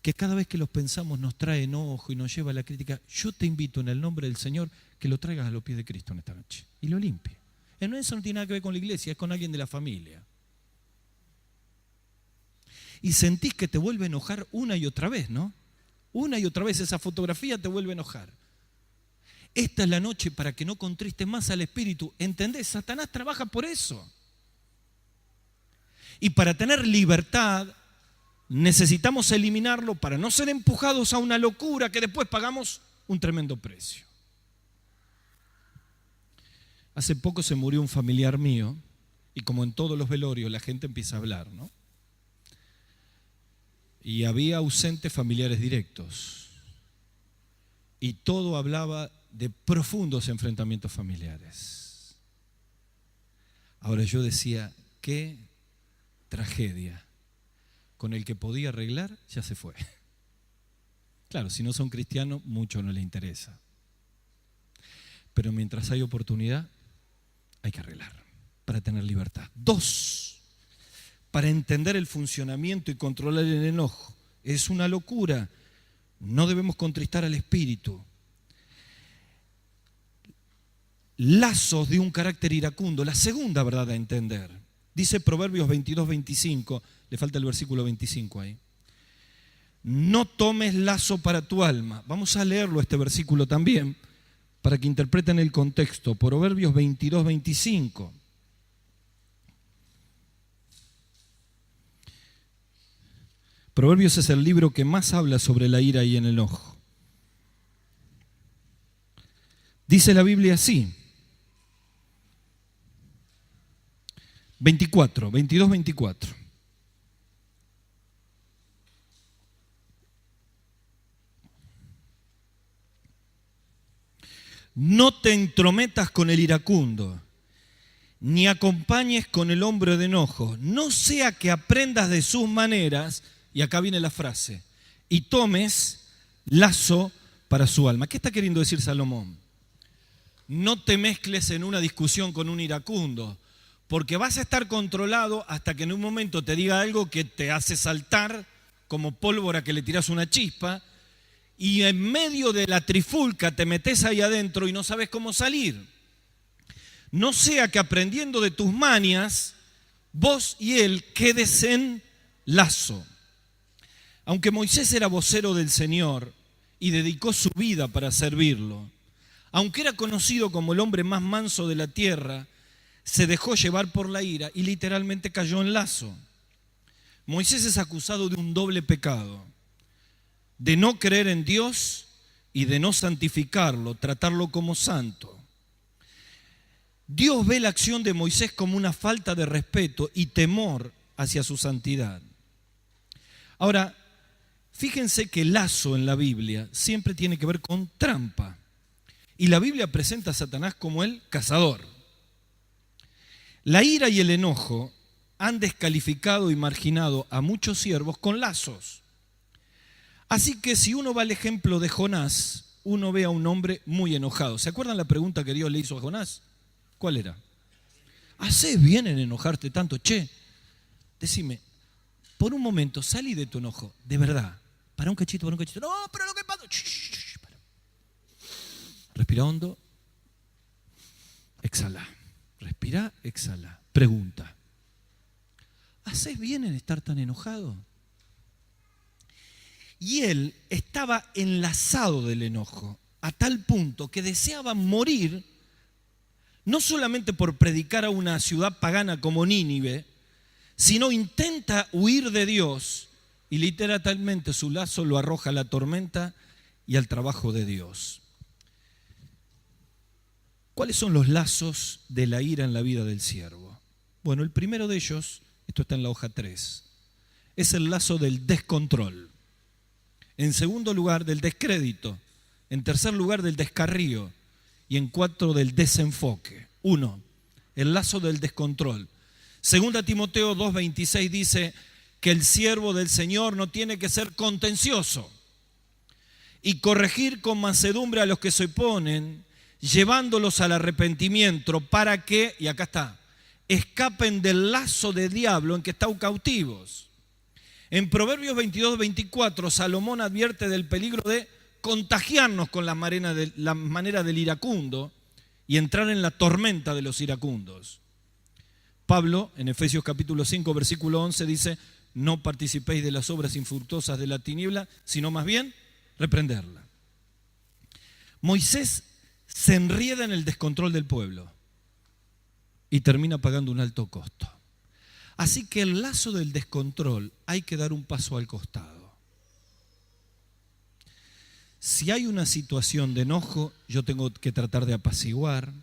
que cada vez que los pensamos nos trae enojo y nos lleva a la crítica, yo te invito en el nombre del Señor que lo traigas a los pies de Cristo en esta noche y lo limpie. Eso no tiene nada que ver con la iglesia, es con alguien de la familia. Y sentís que te vuelve a enojar una y otra vez, ¿no? Una y otra vez esa fotografía te vuelve a enojar. Esta es la noche para que no contristes más al Espíritu. ¿Entendés? Satanás trabaja por eso. Y para tener libertad necesitamos eliminarlo para no ser empujados a una locura que después pagamos un tremendo precio. Hace poco se murió un familiar mío y como en todos los velorios la gente empieza a hablar, ¿no? Y había ausentes familiares directos. Y todo hablaba de profundos enfrentamientos familiares. Ahora yo decía, qué tragedia. Con el que podía arreglar, ya se fue. Claro, si no son cristianos, mucho no les interesa. Pero mientras hay oportunidad, hay que arreglar para tener libertad. 2. Para entender el funcionamiento y controlar el enojo. Es una locura. No debemos contristar al Espíritu. Lazos de un carácter iracundo. La segunda verdad a entender. Dice Proverbios 22:25. Le falta el versículo 25 ahí. No tomes lazo para tu alma. Vamos a leerlo este versículo también para que interpreten el contexto. Proverbios 22:25. Proverbios es el libro que más habla sobre la ira y el enojo. Dice la Biblia así. 22:24. No te entrometas con el iracundo, ni acompañes con el hombre de enojo, no sea que aprendas de sus maneras, y acá viene la frase, y tomes lazo para su alma. ¿Qué está queriendo decir Salomón? No te mezcles en una discusión con un iracundo, porque vas a estar controlado hasta que en un momento te diga algo que te hace saltar como pólvora que le tiras una chispa, y en medio de la trifulca te metes ahí adentro y no sabes cómo salir. No sea que aprendiendo de tus mañas, vos y él quedes en lazo. Aunque Moisés era vocero del Señor y dedicó su vida para servirlo, aunque era conocido como el hombre más manso de la tierra, se dejó llevar por la ira y literalmente cayó en lazo. Moisés es acusado de un doble pecado: de no creer en Dios y de no santificarlo, tratarlo como santo. Dios ve la acción de Moisés como una falta de respeto y temor hacia su santidad. Ahora, fíjense que lazo en la Biblia siempre tiene que ver con trampa. Y la Biblia presenta a Satanás como el cazador. La ira y el enojo han descalificado y marginado a muchos siervos con lazos. Así que si uno va al ejemplo de Jonás, uno ve a un hombre muy enojado. ¿Se acuerdan la pregunta que Dios le hizo a Jonás? ¿Cuál era? haces bien en enojarte tanto. Che, decime, por un momento salí de tu enojo, de verdad. Para un cachito. No, pero lo que pasa. Para. Respira hondo. Exhala. Respira, exhala. Pregunta. ¿Haces bien en estar tan enojado? Y él estaba enlazado del enojo, a tal punto que deseaba morir, no solamente por predicar a una ciudad pagana como Nínive, sino intenta huir de Dios y literalmente su lazo lo arroja a la tormenta y al trabajo de Dios. ¿Cuáles son los lazos de la ira en la vida del siervo? Bueno, el primero de ellos, esto está en la hoja 3, es el lazo del descontrol. En segundo lugar, del descrédito. En tercer lugar, del descarrío. Y en 4, del desenfoque. 1, el lazo del descontrol. Segunda Timoteo 2:26 dice que el siervo del Señor no tiene que ser contencioso y corregir con mansedumbre a los que se oponen, llevándolos al arrepentimiento para que, y acá está, escapen del lazo del diablo en que están cautivos. En Proverbios 22:24, Salomón advierte del peligro de contagiarnos con la manera del iracundo y entrar en la tormenta de los iracundos. Pablo, en Efesios capítulo 5, versículo 11, dice, no participéis de las obras infructuosas de la tiniebla, sino más bien reprenderla. Moisés se enrieda en el descontrol del pueblo y termina pagando un alto costo. Así que el lazo del descontrol hay que dar un paso al costado. Si hay una situación de enojo, yo tengo que tratar de apaciguar,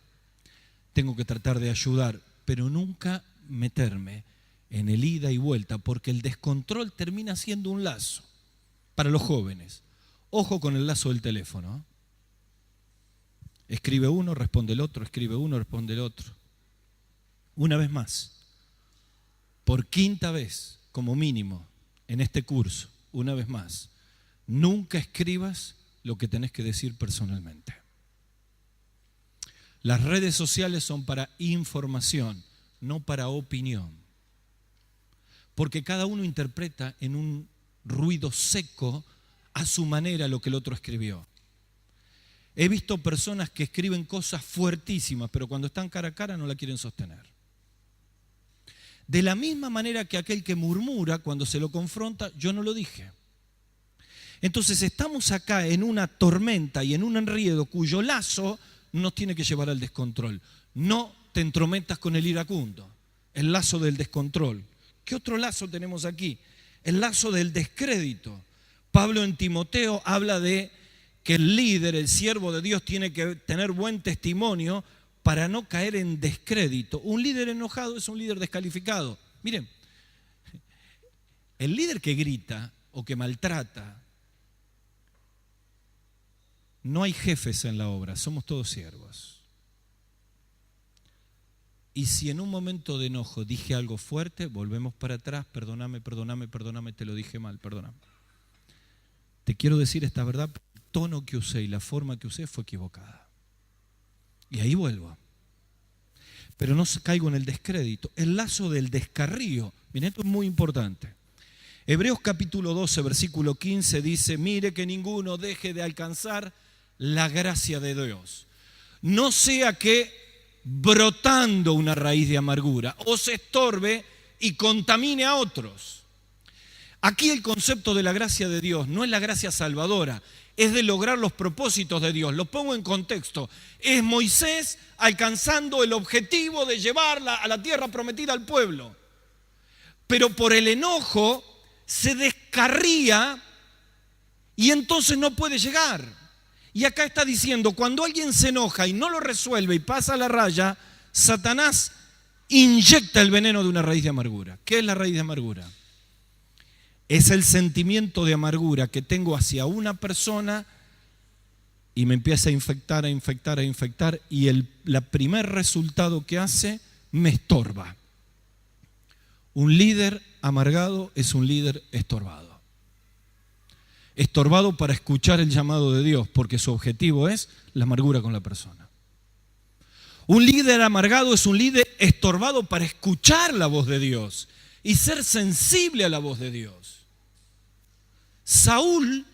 tengo que tratar de ayudar, pero nunca meterme en el ida y vuelta, porque el descontrol termina siendo un lazo para los jóvenes. Ojo con el lazo del teléfono. Escribe uno, responde el otro, escribe uno, responde el otro. Una vez más, por quinta vez, como mínimo, en este curso, una vez más, nunca escribas lo que tenés que decir personalmente. Las redes sociales son para información, no para opinión. Porque cada uno interpreta en un ruido seco a su manera lo que el otro escribió. He visto personas que escriben cosas fuertísimas, pero cuando están cara a cara no la quieren sostener. De la misma manera que aquel que murmura cuando se lo confronta, yo no lo dije. Entonces estamos acá en una tormenta y en un enredo cuyo lazo nos tiene que llevar al descontrol. No te entrometas con el iracundo, el lazo del descontrol. ¿Qué otro lazo tenemos aquí? El lazo del descrédito. Pablo en Timoteo habla de que el líder, el siervo de Dios, tiene que tener buen testimonio para no caer en descrédito. Un líder enojado es un líder descalificado. Miren, el líder que grita o que maltrata, no hay jefes en la obra, somos todos siervos. Y si en un momento de enojo dije algo fuerte, volvemos para atrás, perdóname, te lo dije mal, perdóname. Te quiero decir esta verdad, el tono que usé y la forma que usé fue equivocada. Y ahí vuelvo. Pero no caigo en el descrédito. El lazo del descarrío, miren, esto es muy importante. Hebreos capítulo 12, versículo 15 dice, mire que ninguno deje de alcanzar la gracia de Dios. No sea que brotando una raíz de amargura os estorbe y contamine a otros. Aquí el concepto de la gracia de Dios no es la gracia salvadora, es de lograr los propósitos de Dios. Lo pongo en contexto. Es Moisés alcanzando el objetivo de llevarla a la tierra prometida al pueblo. Pero por el enojo se descarría y entonces no puede llegar. Y acá está diciendo, cuando alguien se enoja y no lo resuelve y pasa la raya, Satanás inyecta el veneno de una raíz de amargura. ¿Qué es la raíz de amargura? Es el sentimiento de amargura que tengo hacia una persona y me empieza a infectar y el primer resultado que hace me estorba. Un líder amargado es un líder estorbado. Estorbado para escuchar el llamado de Dios, porque su objetivo es la amargura con la persona. Un líder amargado es un líder estorbado para escuchar la voz de Dios y ser sensible a la voz de Dios. Saúl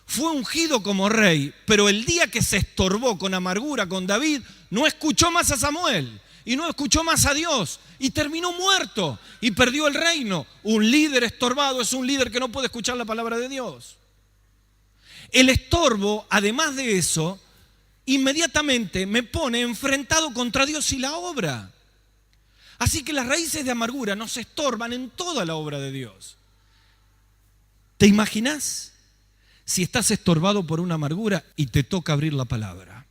fue ungido como rey, pero el día que se estorbó con amargura con David, no escuchó más a Samuel y no escuchó más a Dios y terminó muerto y perdió el reino. Un líder estorbado es un líder que no puede escuchar la palabra de Dios. El estorbo, además de eso, inmediatamente me pone enfrentado contra Dios y la obra. Así que las raíces de amargura nos estorban en toda la obra de Dios. ¿Te imaginas si estás estorbado por una amargura y te toca abrir la palabra?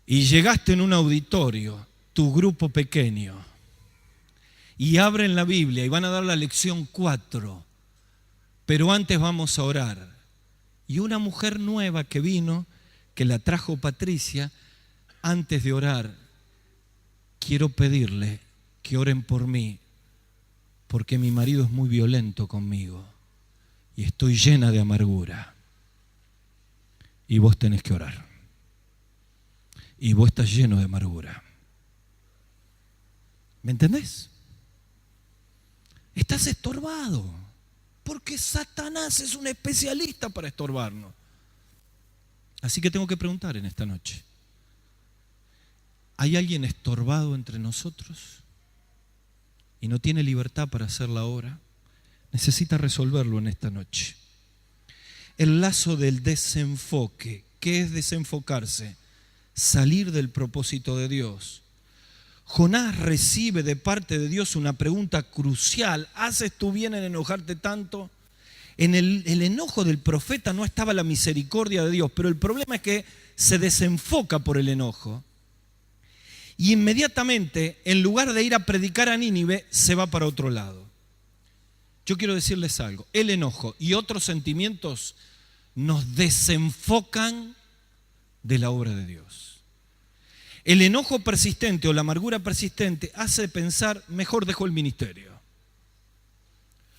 Y llegaste en un auditorio, tu grupo pequeño, y abren la Biblia y van a dar la lección 4, pero antes vamos a orar. Y una mujer nueva que vino, que la trajo Patricia, antes de orar, quiero pedirle que oren por mí, porque mi marido es muy violento conmigo y estoy llena de amargura. Y vos tenés que orar. Y vos estás lleno de amargura. ¿Me entendés? Estás estorbado, porque Satanás es un especialista para estorbarnos. Así que tengo que preguntar en esta noche, ¿hay alguien estorbado entre nosotros y no tiene libertad para hacer la obra? Necesita resolverlo en esta noche. El lazo del desenfoque. ¿Qué es desenfocarse? Salir del propósito de Dios. Jonás recibe de parte de Dios una pregunta crucial. ¿Haces tú bien en enojarte tanto? En el enojo del profeta no estaba la misericordia de Dios, pero el problema es que se desenfoca por el enojo. Y inmediatamente, en lugar de ir a predicar a Nínive, se va para otro lado. Yo quiero decirles algo. El enojo y otros sentimientos nos desenfocan de la obra de Dios. El enojo persistente o la amargura persistente hace pensar, mejor dejo el ministerio.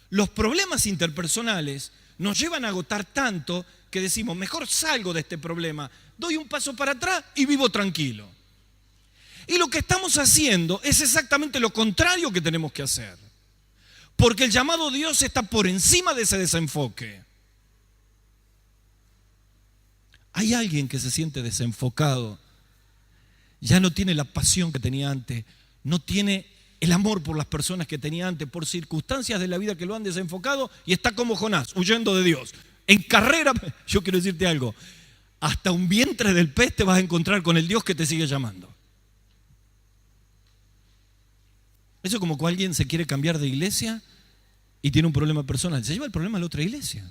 Los problemas interpersonales nos llevan a agotar tanto que decimos, mejor salgo de este problema, doy un paso para atrás y vivo tranquilo. Y lo que estamos haciendo es exactamente lo contrario que tenemos que hacer. Porque el llamado de Dios está por encima de ese desenfoque. Hay alguien que se siente desenfocado, ya no tiene la pasión que tenía antes, no tiene el amor por las personas que tenía antes, por circunstancias de la vida que lo han desenfocado y está como Jonás, huyendo de Dios. En carrera, yo quiero decirte algo, hasta un vientre del pez te vas a encontrar con el Dios que te sigue llamando. Eso es como cuando alguien se quiere cambiar de iglesia y tiene un problema personal, se lleva el problema a la otra iglesia.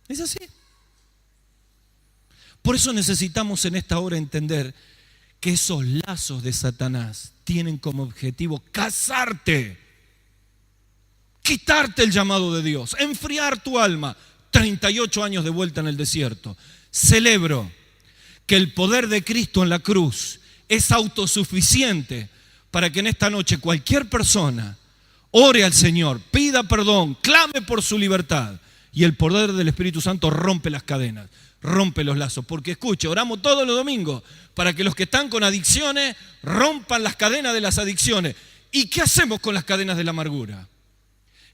Es así. Por eso necesitamos en esta hora entender que esos lazos de Satanás tienen como objetivo casarte, quitarte el llamado de Dios, enfriar tu alma. 38 años de vuelta en el desierto. Celebro que el poder de Cristo en la cruz es autosuficiente para que en esta noche cualquier persona ore al Señor, pida perdón, clame por su libertad y el poder del Espíritu Santo rompe las cadenas. Rompe los lazos, porque escuche, oramos todos los domingos para que los que están con adicciones rompan las cadenas de las adicciones. ¿Y qué hacemos con las cadenas de la amargura?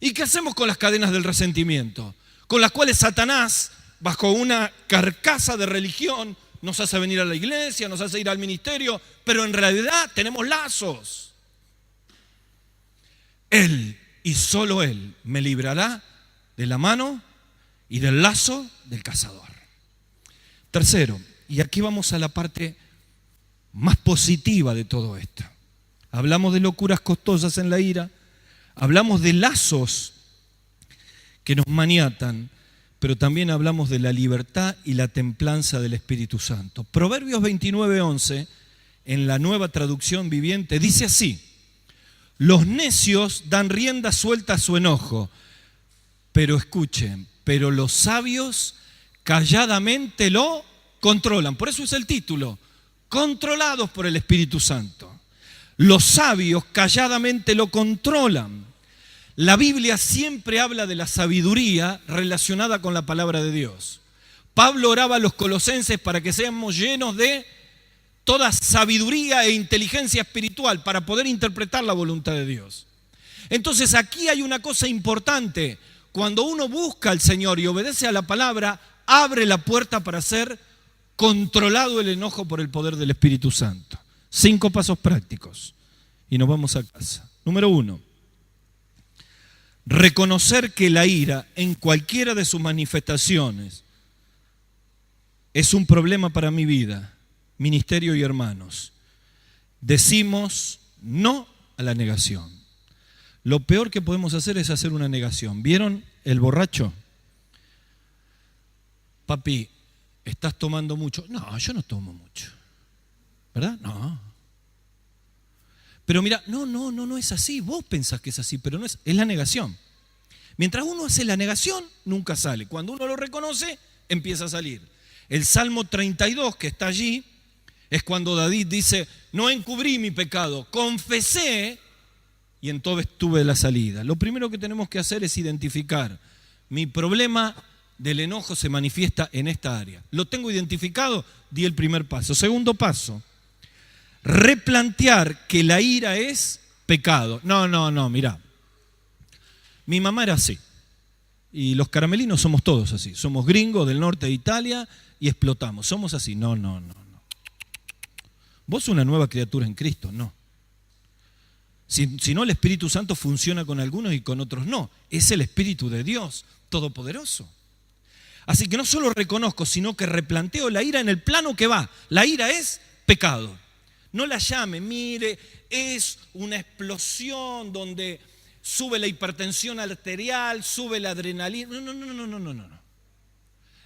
¿Y qué hacemos con las cadenas del resentimiento? Con las cuales Satanás, bajo una carcasa de religión, nos hace venir a la iglesia, nos hace ir al ministerio, pero en realidad tenemos lazos. Él y solo Él me librará de la mano y del lazo del cazador. Tercero, y aquí vamos a la parte más positiva de todo esto. Hablamos de locuras costosas en la ira, hablamos de lazos que nos maniatan, pero también hablamos de la libertad y la templanza del Espíritu Santo. Proverbios 29:11, en la Nueva Traducción Viviente, dice así: los necios dan rienda suelta a su enojo, pero escuchen, pero los sabios calladamente lo controlan. Por eso es el título, controlados por el Espíritu Santo. Los sabios calladamente lo controlan. La Biblia siempre habla de la sabiduría relacionada con la palabra de Dios. Pablo oraba a los colosenses para que seamos llenos de toda sabiduría e inteligencia espiritual para poder interpretar la voluntad de Dios. Entonces aquí hay una cosa importante. Cuando uno busca al Señor y obedece a la palabra, abre la puerta para ser controlado el enojo por el poder del Espíritu Santo. 5 pasos prácticos y nos vamos a casa. Número 1. Reconocer que la ira en cualquiera de sus manifestaciones es un problema para mi vida, ministerio y hermanos. Decimos no a la negación. Lo peor que podemos hacer es hacer una negación. ¿Vieron el borracho? Papi, ¿estás tomando mucho? No, yo no tomo mucho. ¿Verdad? No. Pero mira, no es así. Vos pensás que es así, pero no es. Es la negación. Mientras uno hace la negación, nunca sale. Cuando uno lo reconoce, empieza a salir. El Salmo 32, que está allí, es cuando David dice, no encubrí mi pecado, confesé y entonces tuve la salida. Lo primero que tenemos que hacer es identificar. Mi problema del enojo se manifiesta en esta área. Lo tengo identificado, di el primer paso. Segundo paso, replantear que la ira es pecado. No, mirá. Mi mamá era así. Y los caramelinos somos todos así. Somos gringos del norte de Italia y explotamos. Somos así. No. Vos una nueva criatura en Cristo, no. Si no, el Espíritu Santo funciona con algunos y con otros no. Es el Espíritu de Dios Todopoderoso. Así que no solo reconozco, sino que replanteo la ira en el plano que va. La ira es pecado. No la llame, mire, es una explosión donde sube la hipertensión arterial, sube la adrenalina. No.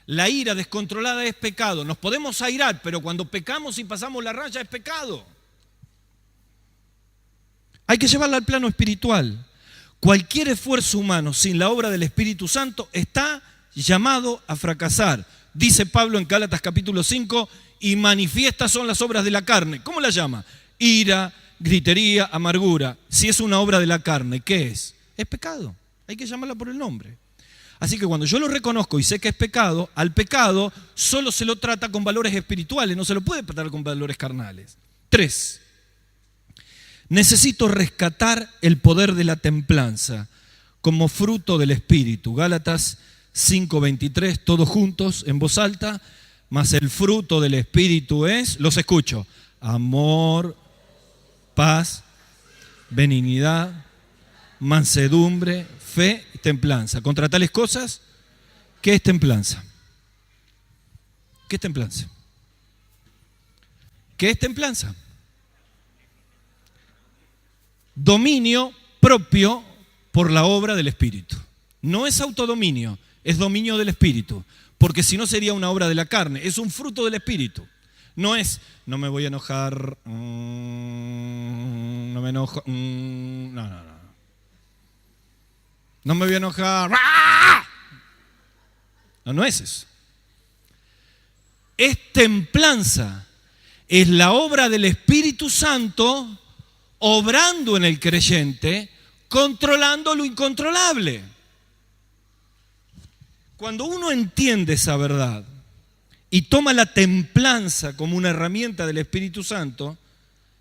La ira descontrolada es pecado. Nos podemos airar, pero cuando pecamos y pasamos la raya es pecado. Hay que llevarla al plano espiritual. Cualquier esfuerzo humano sin la obra del Espíritu Santo está llamado a fracasar. Dice Pablo en Gálatas capítulo 5, y manifiestas son las obras de la carne. ¿Cómo la llama? Ira, gritería, amargura. Si es una obra de la carne, ¿qué es? Es pecado. Hay que llamarla por el nombre. Así que cuando yo lo reconozco y sé que es pecado, al pecado solo se lo trata con valores espirituales, no se lo puede tratar con valores carnales. 3. Necesito rescatar el poder de la templanza como fruto del Espíritu. Gálatas 5:23, todos juntos en voz alta. Mas el fruto del Espíritu es, los escucho, amor, paz, benignidad, mansedumbre, fe y templanza. Contra tales cosas, ¿qué es templanza? ¿Qué es templanza? ¿Qué es templanza? Dominio propio por la obra del Espíritu. No es autodominio, es dominio del Espíritu. Porque si no sería una obra de la carne, es un fruto del Espíritu. No es, no me voy a enojar, no me enojo, no. No me voy a enojar, no es eso. Es templanza, es la obra del Espíritu Santo obrando en el creyente, controlando lo incontrolable. Cuando uno entiende esa verdad y toma la templanza como una herramienta del Espíritu Santo,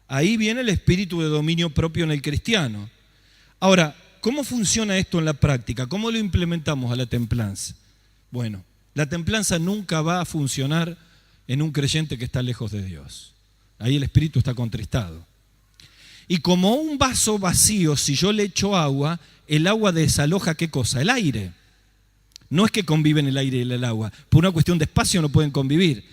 ahí viene el espíritu de dominio propio en el cristiano. Ahora, ¿cómo funciona esto en la práctica? ¿Cómo lo implementamos a la templanza? Bueno, la templanza nunca va a funcionar en un creyente que está lejos de Dios. Ahí el espíritu está contristado. Y como un vaso vacío, si yo le echo agua, el agua desaloja ¿qué cosa? El aire. No es que conviven el aire y el agua. Por una cuestión de espacio no pueden convivir.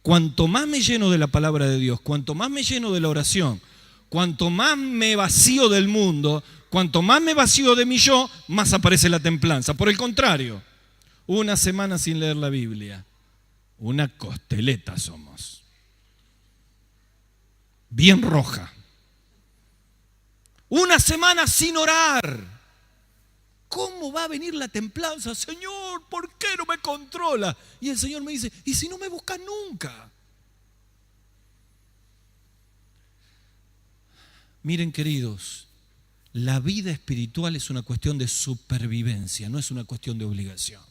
Cuanto más me lleno de la palabra de Dios, cuanto más me lleno de la oración, cuanto más me vacío del mundo, cuanto más me vacío de mi yo, más aparece la templanza. Por el contrario, una semana sin leer la Biblia, una costeleta somos. Bien roja. Una semana sin orar. ¿Cómo va a venir la templanza? Señor, ¿por qué no me controla? Y el Señor me dice, ¿y si no me buscas nunca? Miren, queridos, la vida espiritual es una cuestión de supervivencia, no es una cuestión de obligación.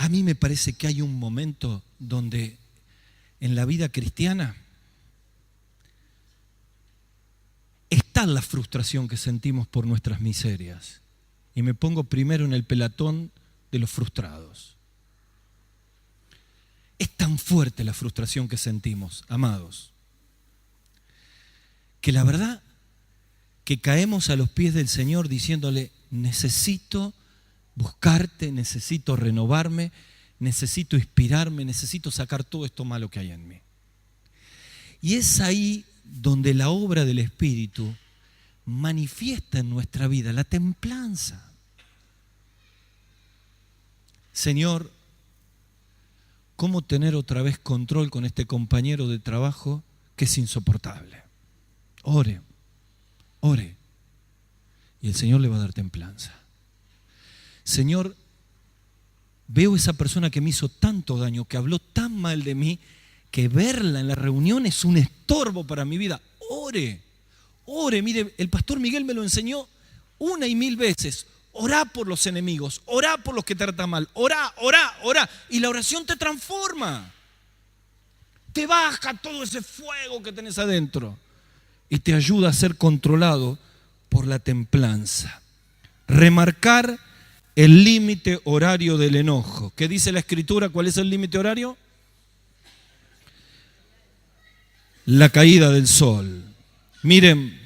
A mí me parece que hay un momento donde en la vida cristiana está la frustración que sentimos por nuestras miserias. Y me pongo primero en el pelotón de los frustrados. Es tan fuerte la frustración que sentimos, amados, que la verdad que caemos a los pies del Señor diciéndole, necesito buscarte, necesito renovarme, necesito inspirarme, necesito sacar todo esto malo que hay en mí. Y es ahí donde la obra del Espíritu manifiesta en nuestra vida la templanza. Señor, ¿cómo tener otra vez control con este compañero de trabajo que es insoportable? Ore, ore, y el Señor le va a dar templanza. Señor, veo esa persona que me hizo tanto daño, que habló tan mal de mí, que verla en la reunión es un estorbo para mi vida. Ore, ore. Mire, el pastor Miguel me lo enseñó 1 y 1000 veces. Orá por los enemigos, orá por los que te tratan mal, orá, orá, orá. Y la oración te transforma. Te baja todo ese fuego que tenés adentro y te ayuda a ser controlado por la templanza. Remarcar el límite horario del enojo. ¿Qué dice la Escritura? ¿Cuál es el límite horario? La caída del sol. Miren,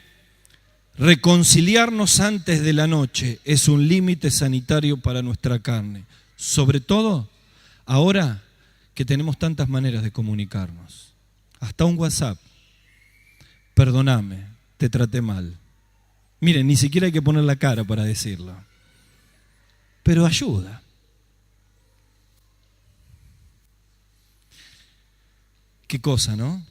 reconciliarnos antes de la noche es un límite sanitario para nuestra carne. Sobre todo, ahora que tenemos tantas maneras de comunicarnos. Hasta un WhatsApp. Perdóname, te traté mal. Miren, ni siquiera hay que poner la cara para decirlo. Pero ayuda. Qué cosa, ¿no?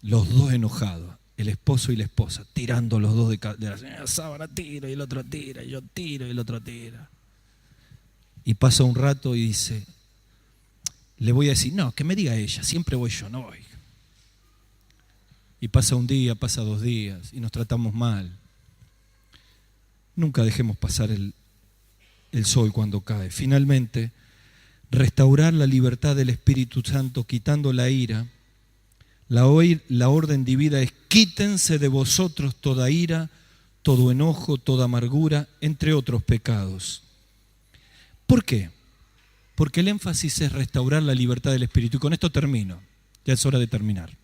Los dos enojados, el esposo y la esposa, tirando los dos de la sábana, tiro y el otro tira, y yo tiro y el otro tira. Y pasa un rato y dice, le voy a decir, no, que me diga ella, siempre voy yo, no voy. Y pasa un día, pasa 2 días y nos tratamos mal. Nunca dejemos pasar el sol cuando cae. Finalmente, restaurar la libertad del Espíritu Santo quitando la ira. La orden divina es quítense de vosotros toda ira, todo enojo, toda amargura, entre otros pecados. ¿Por qué? Porque el énfasis es restaurar la libertad del Espíritu. Y con esto termino, ya es hora de terminar.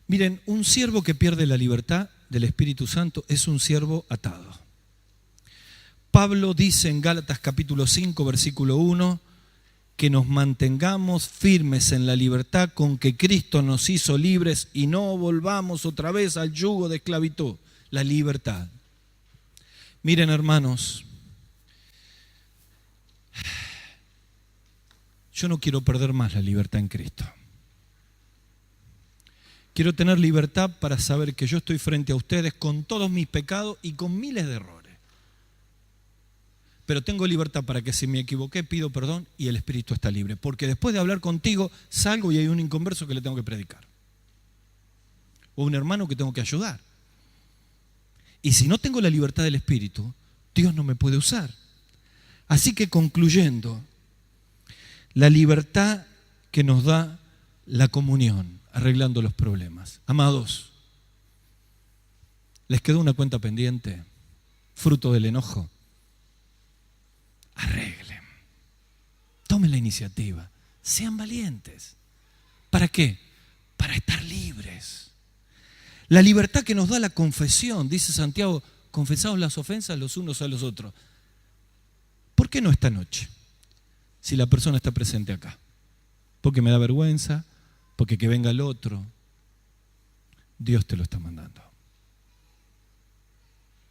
Miren, un siervo que pierde la libertad del Espíritu Santo es un siervo atado. Pablo dice en Gálatas capítulo 5, versículo 1, que nos mantengamos firmes en la libertad con que Cristo nos hizo libres y no volvamos otra vez al yugo de esclavitud, la libertad. Miren, hermanos, yo no quiero perder más la libertad en Cristo. Quiero tener libertad para saber que yo estoy frente a ustedes con todos mis pecados y con miles de errores. Pero tengo libertad para que si me equivoqué pido perdón y el Espíritu está libre. Porque después de hablar contigo salgo y hay un inconverso que le tengo que predicar. O un hermano que tengo que ayudar. Y si no tengo la libertad del Espíritu, Dios no me puede usar. Así que concluyendo, la libertad que nos da la comunión, arreglando los problemas. Amados, ¿les quedó una cuenta pendiente? Fruto del enojo. Arreglen. Tomen la iniciativa. Sean valientes. ¿Para qué? Para estar libres. La libertad que nos da la confesión, dice Santiago, confesaos las ofensas los unos a los otros. ¿Por qué no esta noche? Si la persona está presente acá. Porque me da vergüenza, porque que venga el otro. Dios te lo está mandando.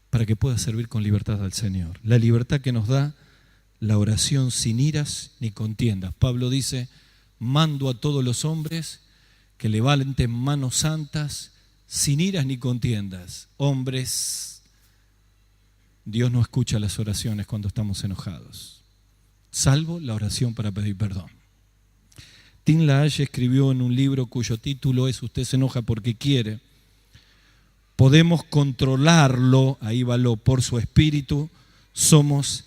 Para que puedas servir con libertad al Señor. La libertad que nos da la oración sin iras ni contiendas. Pablo dice, mando a todos los hombres que levanten manos santas sin iras ni contiendas. Hombres, Dios no escucha las oraciones cuando estamos enojados, salvo la oración para pedir perdón. Tim LaHaye escribió en un libro cuyo título es Usted se enoja porque quiere. Podemos controlarlo, ahí va lo, por su espíritu, somos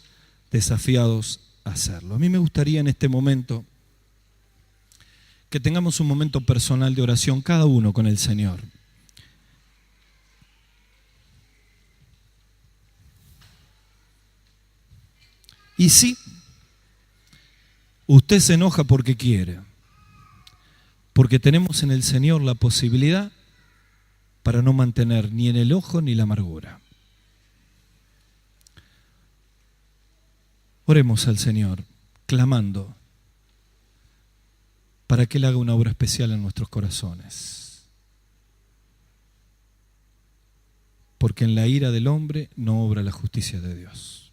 desafiados hacerlo. A mí me gustaría en este momento que tengamos un momento personal de oración, cada uno con el Señor. Y sí, usted se enoja porque quiere, porque tenemos en el Señor la posibilidad para no mantener ni el enojo ni la amargura. Oremos al Señor, clamando para que Él haga una obra especial en nuestros corazones. Porque en la ira del hombre no obra la justicia de Dios.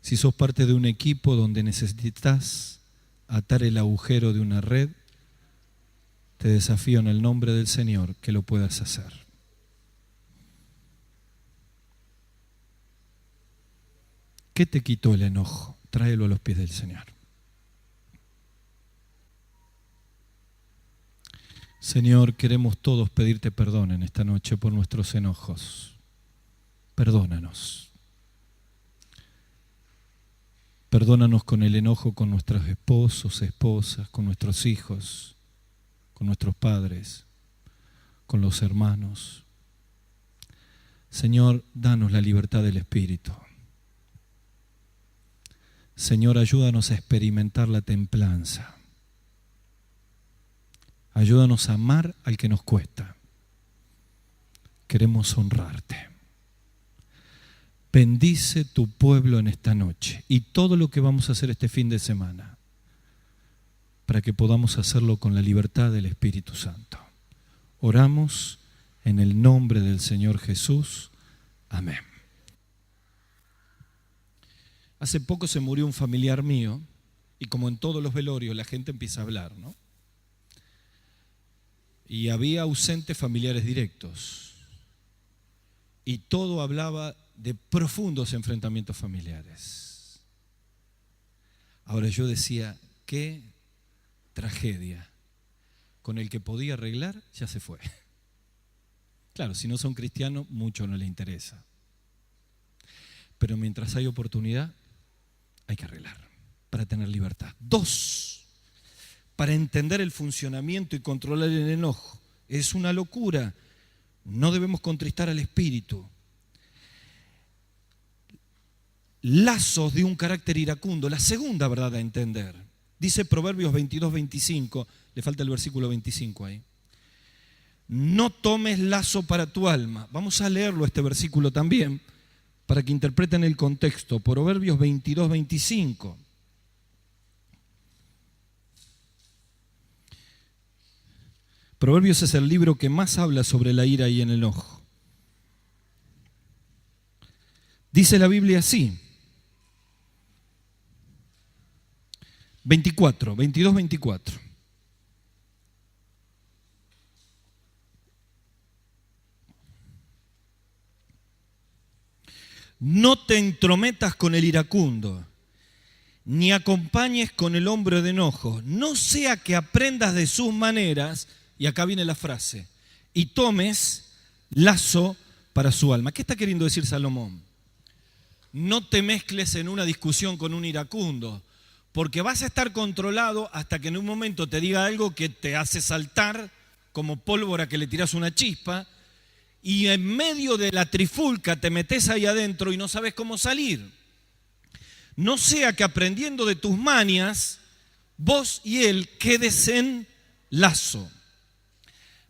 Si sos parte de un equipo donde necesitas atar el agujero de una red, te desafío en el nombre del Señor que lo puedas hacer. ¿Qué te quitó el enojo? Tráelo a los pies del Señor. Señor, queremos todos pedirte perdón en esta noche por nuestros enojos. Perdónanos. Perdónanos con el enojo con nuestros esposos, esposas, con nuestros hijos, con nuestros padres, con los hermanos. Señor, danos la libertad del Espíritu. Señor, ayúdanos a experimentar la templanza. Ayúdanos a amar al que nos cuesta. Queremos honrarte. Bendice tu pueblo en esta noche y todo lo que vamos a hacer este fin de semana, para que podamos hacerlo con la libertad del Espíritu Santo. Oramos en el nombre del Señor Jesús. Amén. Hace poco se murió un familiar mío y como en todos los velorios la gente empieza a hablar, ¿no? Y había ausentes familiares directos y todo hablaba de profundos enfrentamientos familiares. Ahora yo decía, qué tragedia. Con el que podía arreglar ya se fue. Claro, si no son cristianos, mucho no les interesa. Pero mientras hay oportunidad, hay que arreglar para tener libertad. 2, para entender el funcionamiento y controlar el enojo. Es una locura. No debemos contristar al espíritu. Lazos de un carácter iracundo. La segunda verdad a entender. Dice Proverbios 22:25. Le falta el versículo 25 ahí. No tomes lazo para tu alma. Vamos a leerlo este versículo también, para que interpreten el contexto. Proverbios 22:25. Proverbios es el libro que más habla sobre la ira y el enojo. Dice la Biblia así. 22:24. No te entrometas con el iracundo, ni acompañes con el hombre de enojo, no sea que aprendas de sus maneras, y acá viene la frase, y tomes lazo para su alma. ¿Qué está queriendo decir Salomón? No te mezcles en una discusión con un iracundo, porque vas a estar controlado hasta que en un momento te diga algo que te hace saltar como pólvora que le tiras una chispa, y en medio de la trifulca te metes ahí adentro y no sabes cómo salir. No sea que aprendiendo de tus mañas, vos y él quedes en lazo.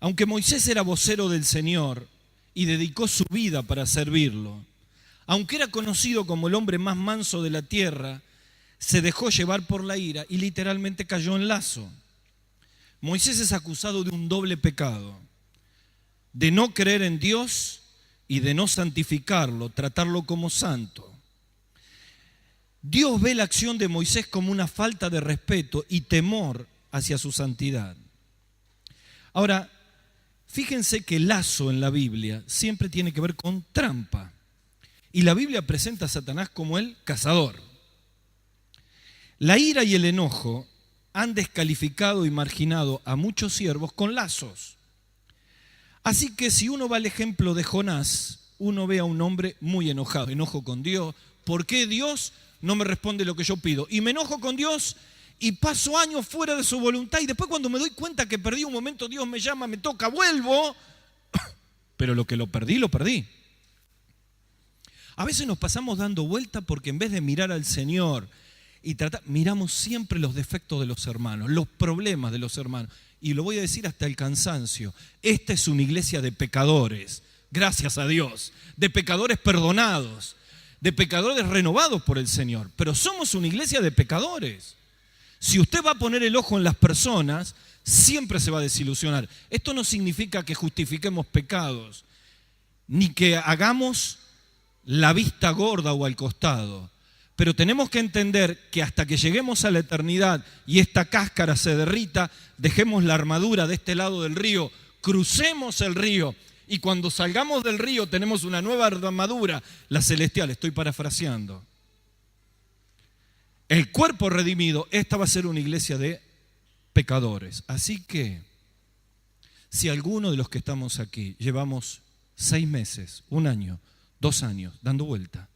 Aunque Moisés era vocero del Señor y dedicó su vida para servirlo, aunque era conocido como el hombre más manso de la tierra, se dejó llevar por la ira y literalmente cayó en lazo. Moisés es acusado de un doble pecado: de no creer en Dios y de no santificarlo, tratarlo como santo. Dios ve la acción de Moisés como una falta de respeto y temor hacia su santidad. Ahora, fíjense que lazo en la Biblia siempre tiene que ver con trampa. Y la Biblia presenta a Satanás como el cazador. La ira y el enojo han descalificado y marginado a muchos siervos con lazos. Así que si uno va al ejemplo de Jonás, uno ve a un hombre muy enojado. Enojo con Dios. ¿Por qué Dios no me responde lo que yo pido? Y me enojo con Dios y paso años fuera de su voluntad. Y después cuando me doy cuenta que perdí un momento, Dios me llama, me toca, vuelvo. Pero lo que lo perdí, lo perdí. A veces nos pasamos dando vuelta porque en vez de mirar al Señor y tratar, miramos siempre los defectos de los hermanos, los problemas de los hermanos. Y lo voy a decir hasta el cansancio. Esta es una iglesia de pecadores, gracias a Dios, de pecadores perdonados, de pecadores renovados por el Señor. Pero somos una iglesia de pecadores. Si usted va a poner el ojo en las personas, siempre se va a desilusionar. Esto no significa que justifiquemos pecados, ni que hagamos la vista gorda o al costado. Pero tenemos que entender que hasta que lleguemos a la eternidad y esta cáscara se derrita, dejemos la armadura de este lado del río, crucemos el río y cuando salgamos del río tenemos una nueva armadura, la celestial, estoy parafraseando. El cuerpo redimido, esta va a ser una iglesia de pecadores. Así que, si alguno de los que estamos aquí llevamos 6 meses, 1 año, 2 años, dando vuelta,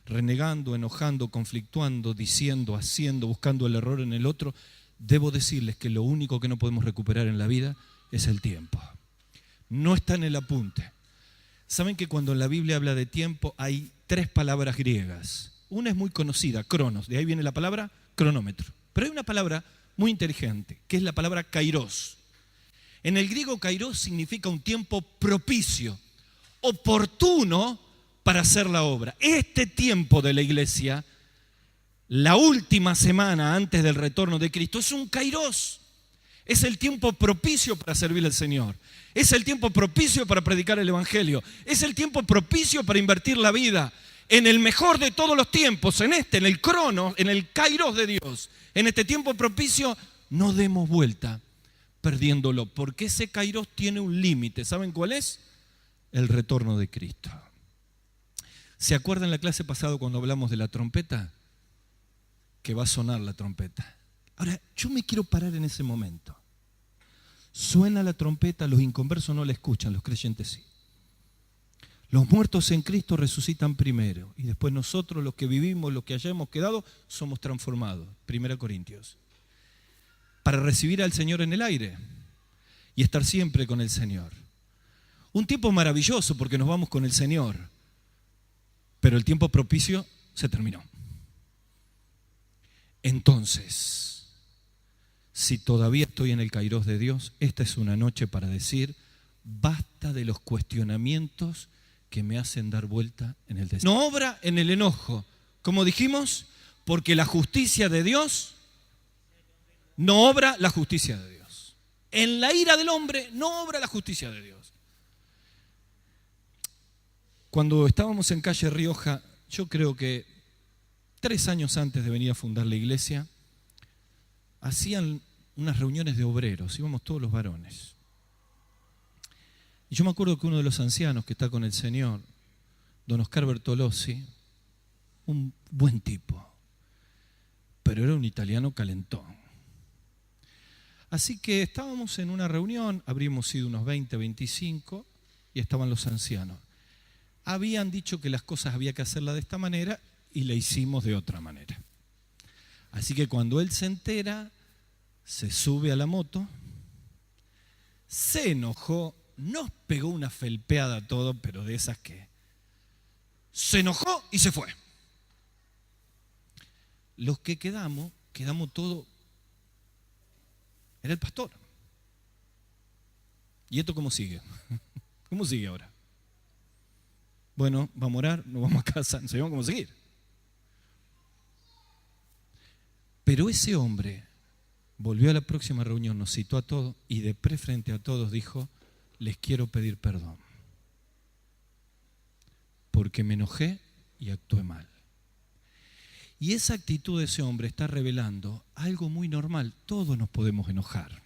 renegando, enojando, conflictuando, diciendo, haciendo, buscando el error en el otro, debo decirles que lo único que no podemos recuperar en la vida es el tiempo. No está en el apunte. ¿Saben que cuando en la Biblia habla de tiempo hay 3 palabras griegas? Una es muy conocida, cronos, de ahí viene la palabra cronómetro. Pero hay una palabra muy inteligente, que es la palabra kairos. En el griego kairos significa un tiempo propicio, oportuno para hacer la obra. Este tiempo de la iglesia, la última semana antes del retorno de Cristo, es un kairos. Es el tiempo propicio para servir al Señor. Es el tiempo propicio para predicar el Evangelio. Es el tiempo propicio para invertir la vida en el mejor de todos los tiempos, en el cronos, en el kairos de Dios. En este tiempo propicio, no demos vuelta perdiéndolo, porque ese kairos tiene un límite. ¿Saben cuál es? El retorno de Cristo. ¿Se acuerdan la clase pasada cuando hablamos de la trompeta? Que va a sonar la trompeta. Ahora, yo me quiero parar en ese momento. Suena la trompeta, los inconversos no la escuchan, los creyentes sí. Los muertos en Cristo resucitan primero y después nosotros, los que vivimos, los que hayamos quedado, somos transformados. 1 Corintios. Para recibir al Señor en el aire y estar siempre con el Señor. Un tiempo maravilloso porque nos vamos con el Señor, pero el tiempo propicio se terminó. Entonces, si todavía estoy en el kairos de Dios, esta es una noche para decir, basta de los cuestionamientos que me hacen dar vuelta en el deseo. No obra en el enojo, como dijimos, porque la justicia de Dios no obra la justicia de Dios. En la ira del hombre no obra la justicia de Dios. Cuando estábamos en calle Rioja, yo creo que 3 años antes de venir a fundar la iglesia, hacían unas reuniones de obreros, íbamos todos los varones. Y yo me acuerdo que uno de los ancianos que está con el Señor, don Oscar Bertolozzi, un buen tipo, pero era un italiano calentón. Así que estábamos en una reunión, habríamos sido unos 20, 25, y estaban los ancianos. Habían dicho que las cosas había que hacerlas de esta manera y la hicimos de otra manera. Así que cuando él se entera, se sube a la moto, se enojó, nos pegó una felpeada a todo, pero de esas que se enojó y se fue. Los que quedamos todos. Era el pastor. ¿Y esto cómo sigue? ¿Cómo sigue ahora? Bueno, vamos a orar, nos vamos a casa, no sabemos cómo seguir. Pero ese hombre volvió a la próxima reunión, nos citó a todos y de frente a todos dijo, les quiero pedir perdón. Porque me enojé y actué mal. Y esa actitud de ese hombre está revelando algo muy normal. Todos nos podemos enojar.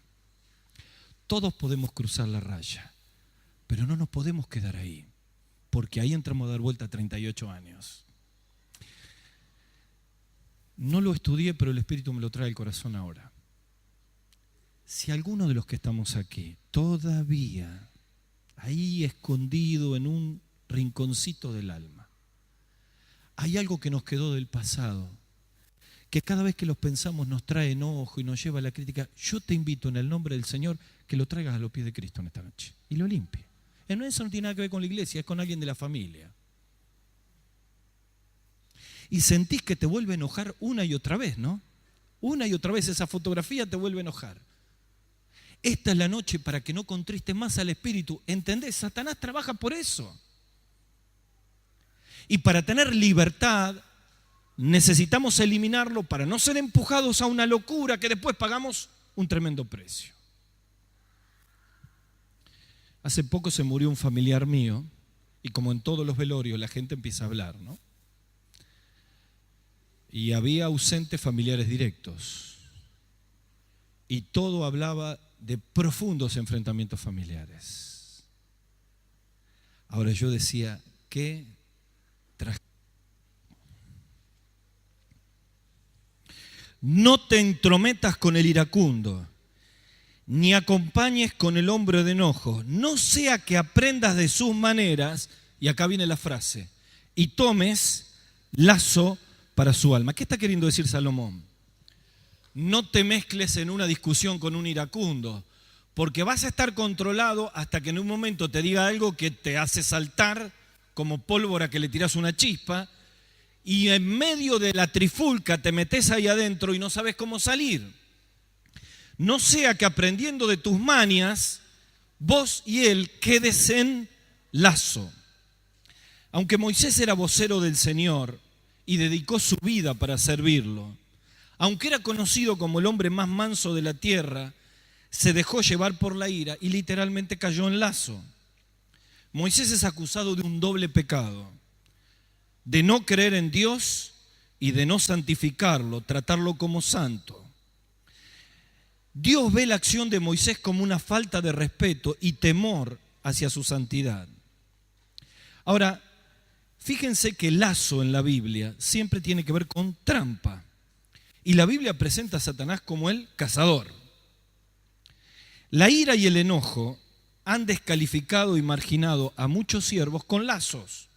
Todos podemos cruzar la raya. Pero no nos podemos quedar ahí. Porque ahí entramos a dar vuelta a 38 años. No lo estudié, pero el Espíritu me lo trae al corazón ahora. Si alguno de los que estamos aquí todavía ahí escondido en un rinconcito del alma. Hay algo que nos quedó del pasado, que cada vez que los pensamos nos trae enojo y nos lleva a la crítica. Yo te invito en el nombre del Señor que lo traigas a los pies de Cristo en esta noche y lo limpie. Eso no tiene nada que ver con la iglesia, es con alguien de la familia. Y sentís que te vuelve a enojar una y otra vez, ¿no? Una y otra vez esa fotografía te vuelve a enojar. Esta es la noche para que no contristes más al Espíritu. ¿Entendés? Satanás trabaja por eso. Y para tener libertad necesitamos eliminarlo para no ser empujados a una locura que después pagamos un tremendo precio. Hace poco se murió un familiar mío y como en todos los velorios la gente empieza a hablar, ¿no? Y había ausentes familiares directos. Y todo hablaba de profundos enfrentamientos familiares. Ahora yo decía, ¿qué tragedia? No te entrometas con el iracundo, ni acompañes con el hombre de enojo, no sea que aprendas de sus maneras, y acá viene la frase, y tomes lazo para su alma. ¿Qué está queriendo decir Salomón? No te mezcles en una discusión con un iracundo, porque vas a estar controlado hasta que en un momento te diga algo que te hace saltar como pólvora que le tiras una chispa, y en medio de la trifulca te metes ahí adentro y no sabes cómo salir. No sea que aprendiendo de tus mañas, vos y él quedes en lazo. Aunque Moisés era vocero del Señor y dedicó su vida para servirlo, aunque era conocido como el hombre más manso de la tierra, se dejó llevar por la ira y literalmente cayó en lazo. Moisés es acusado de un doble pecado, de no creer en Dios y de no santificarlo, tratarlo como santo. Dios ve la acción de Moisés como una falta de respeto y temor hacia su santidad. Ahora, fíjense que lazo en la Biblia siempre tiene que ver con trampa. Y la Biblia presenta a Satanás como el cazador. La ira y el enojo han descalificado y marginado a muchos siervos con lazos.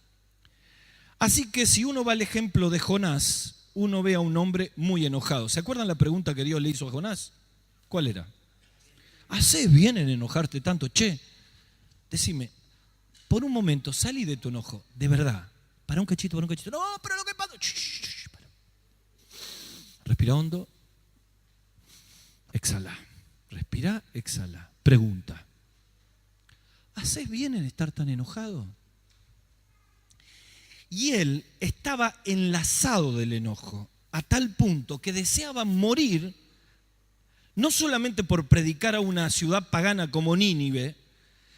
Así que si uno va al ejemplo de Jonás, uno ve a un hombre muy enojado. ¿Se acuerdan la pregunta que Dios le hizo a Jonás? ¿Cuál era? ¿Haces bien en enojarte tanto? Che, decime, por un momento salí de tu enojo, de verdad. Para un cachito. No, pero lo que pasa... Respira hondo. Exhala. Respira, exhala. Pregunta. ¿Haces bien en estar tan enojado? Y él estaba enlazado del enojo, a tal punto que deseaba morir, no solamente por predicar a una ciudad pagana como Nínive,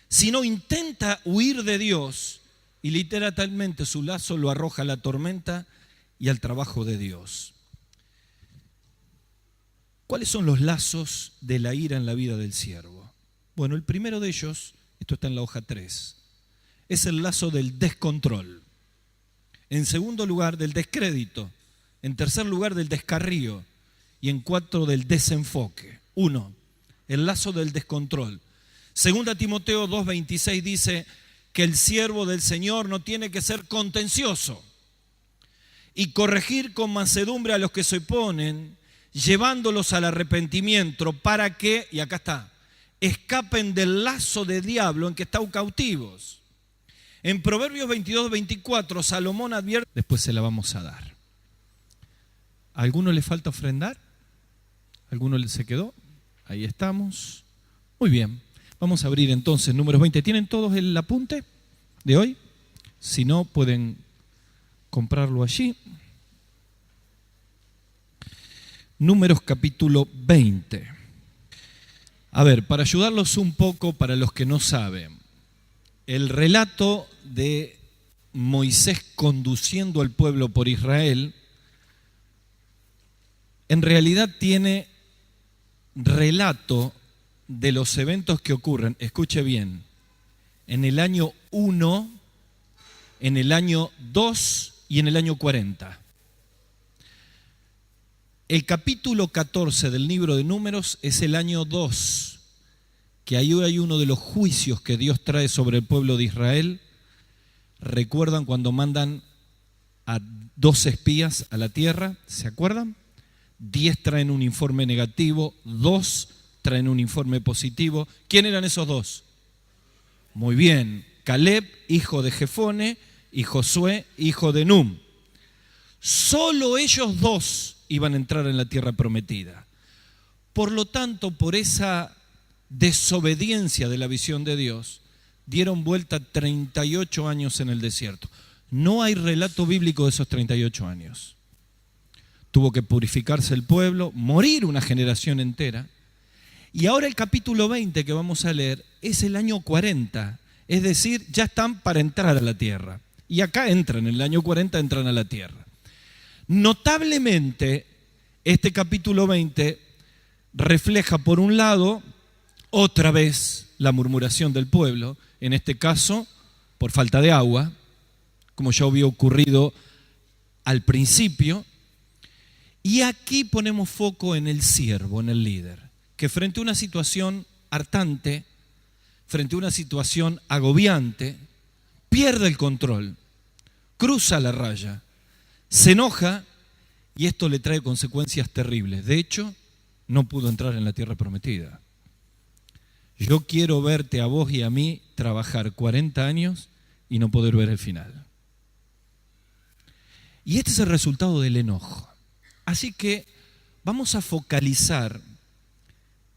sino intenta huir de Dios y literalmente su lazo lo arroja a la tormenta y al trabajo de Dios. ¿Cuáles son los lazos de la ira en la vida del siervo? Bueno, el primero de ellos, esto está en la hoja 3, es el lazo del descontrol. En segundo lugar, del descrédito. En tercer lugar, del descarrío. Y en cuarto, del desenfoque. 1, el lazo del descontrol. Segunda Timoteo 2:26 dice que el siervo del Señor no tiene que ser contencioso y corregir con mansedumbre a los que se oponen, llevándolos al arrepentimiento para que, y acá está, escapen del lazo del diablo en que están cautivos. En Proverbios 22:24, Salomón advierte, después se la vamos a dar. ¿A alguno le falta ofrendar? ¿A alguno se quedó? Ahí estamos. Muy bien. Vamos a abrir entonces Números 20. ¿Tienen todos el apunte de hoy? Si no, pueden comprarlo allí. Números capítulo 20. A ver, para ayudarlos un poco, para los que no saben, el relato de Moisés conduciendo al pueblo por Israel, en realidad tiene relato de los eventos que ocurren, escuche bien, en el año 1, en el año 2 y en el año 40. El capítulo 14 del libro de Números es el año 2, que ahí hay uno de los juicios que Dios trae sobre el pueblo de Israel, ¿Recuerdan cuando mandan a 2 espías a la tierra? ¿Se acuerdan? 10 traen un informe negativo, 2 traen un informe positivo. ¿Quién eran esos 2? Muy bien, Caleb, hijo de Jefone, y Josué, hijo de Num. Solo ellos 2 iban a entrar en la tierra prometida. Por lo tanto, por esa desobediencia de la visión de Dios, dieron vuelta 38 años en el desierto. No hay relato bíblico de esos 38 años. Tuvo que purificarse el pueblo, morir una generación entera. Y ahora el capítulo 20 que vamos a leer es el año 40. Es decir, ya están para entrar a la tierra. Y acá entran, en el año 40 entran a la tierra. Notablemente, este capítulo 20 refleja por un lado otra vez la murmuración del pueblo, en este caso por falta de agua, como ya había ocurrido al principio. Y aquí ponemos foco en el siervo, en el líder, que frente a una situación hartante, frente a una situación agobiante, pierde el control, cruza la raya, se enoja y esto le trae consecuencias terribles. De hecho, no pudo entrar en la tierra prometida. Yo quiero verte a vos y a mí trabajar 40 años y no poder ver el final. Y este es el resultado del enojo. Así que vamos a focalizar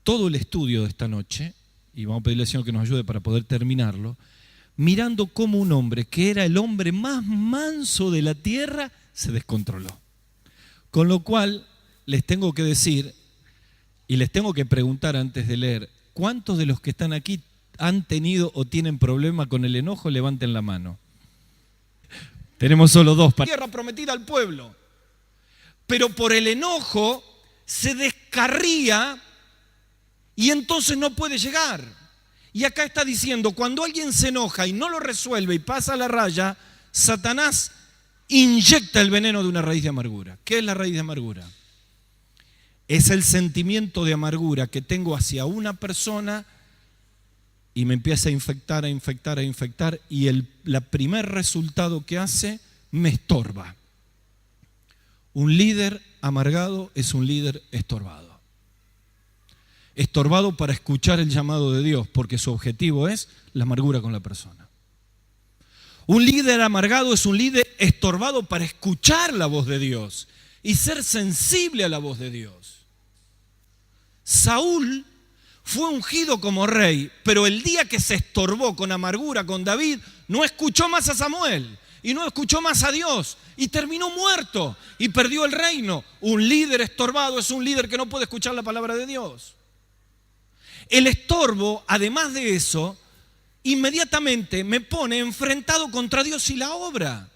todo el estudio de esta noche, y vamos a pedirle al Señor que nos ayude para poder terminarlo, mirando cómo un hombre que era el hombre más manso de la tierra se descontroló. Con lo cual les tengo que decir y les tengo que preguntar antes de leer, ¿cuántos de los que están aquí han tenido o tienen problema con el enojo? Levanten la mano. Tenemos solo 2 para tierra prometida al pueblo. Pero por el enojo se descarría y entonces no puede llegar. Y acá está diciendo, cuando alguien se enoja y no lo resuelve y pasa la raya, Satanás inyecta el veneno de una raíz de amargura. ¿Qué es la raíz de amargura? Es el sentimiento de amargura que tengo hacia una persona y me empieza a infectar, y el primer resultado que hace me estorba. Un líder amargado es un líder estorbado. Estorbado para escuchar el llamado de Dios, porque su objetivo es la amargura con la persona. Un líder amargado es un líder estorbado para escuchar la voz de Dios y ser sensible a la voz de Dios. Saúl fue ungido como rey, pero el día que se estorbó con amargura con David, no escuchó más a Samuel y no escuchó más a Dios y terminó muerto y perdió el reino. Un líder estorbado es un líder que no puede escuchar la palabra de Dios. El estorbo, además de eso, inmediatamente me pone enfrentado contra Dios y la obra.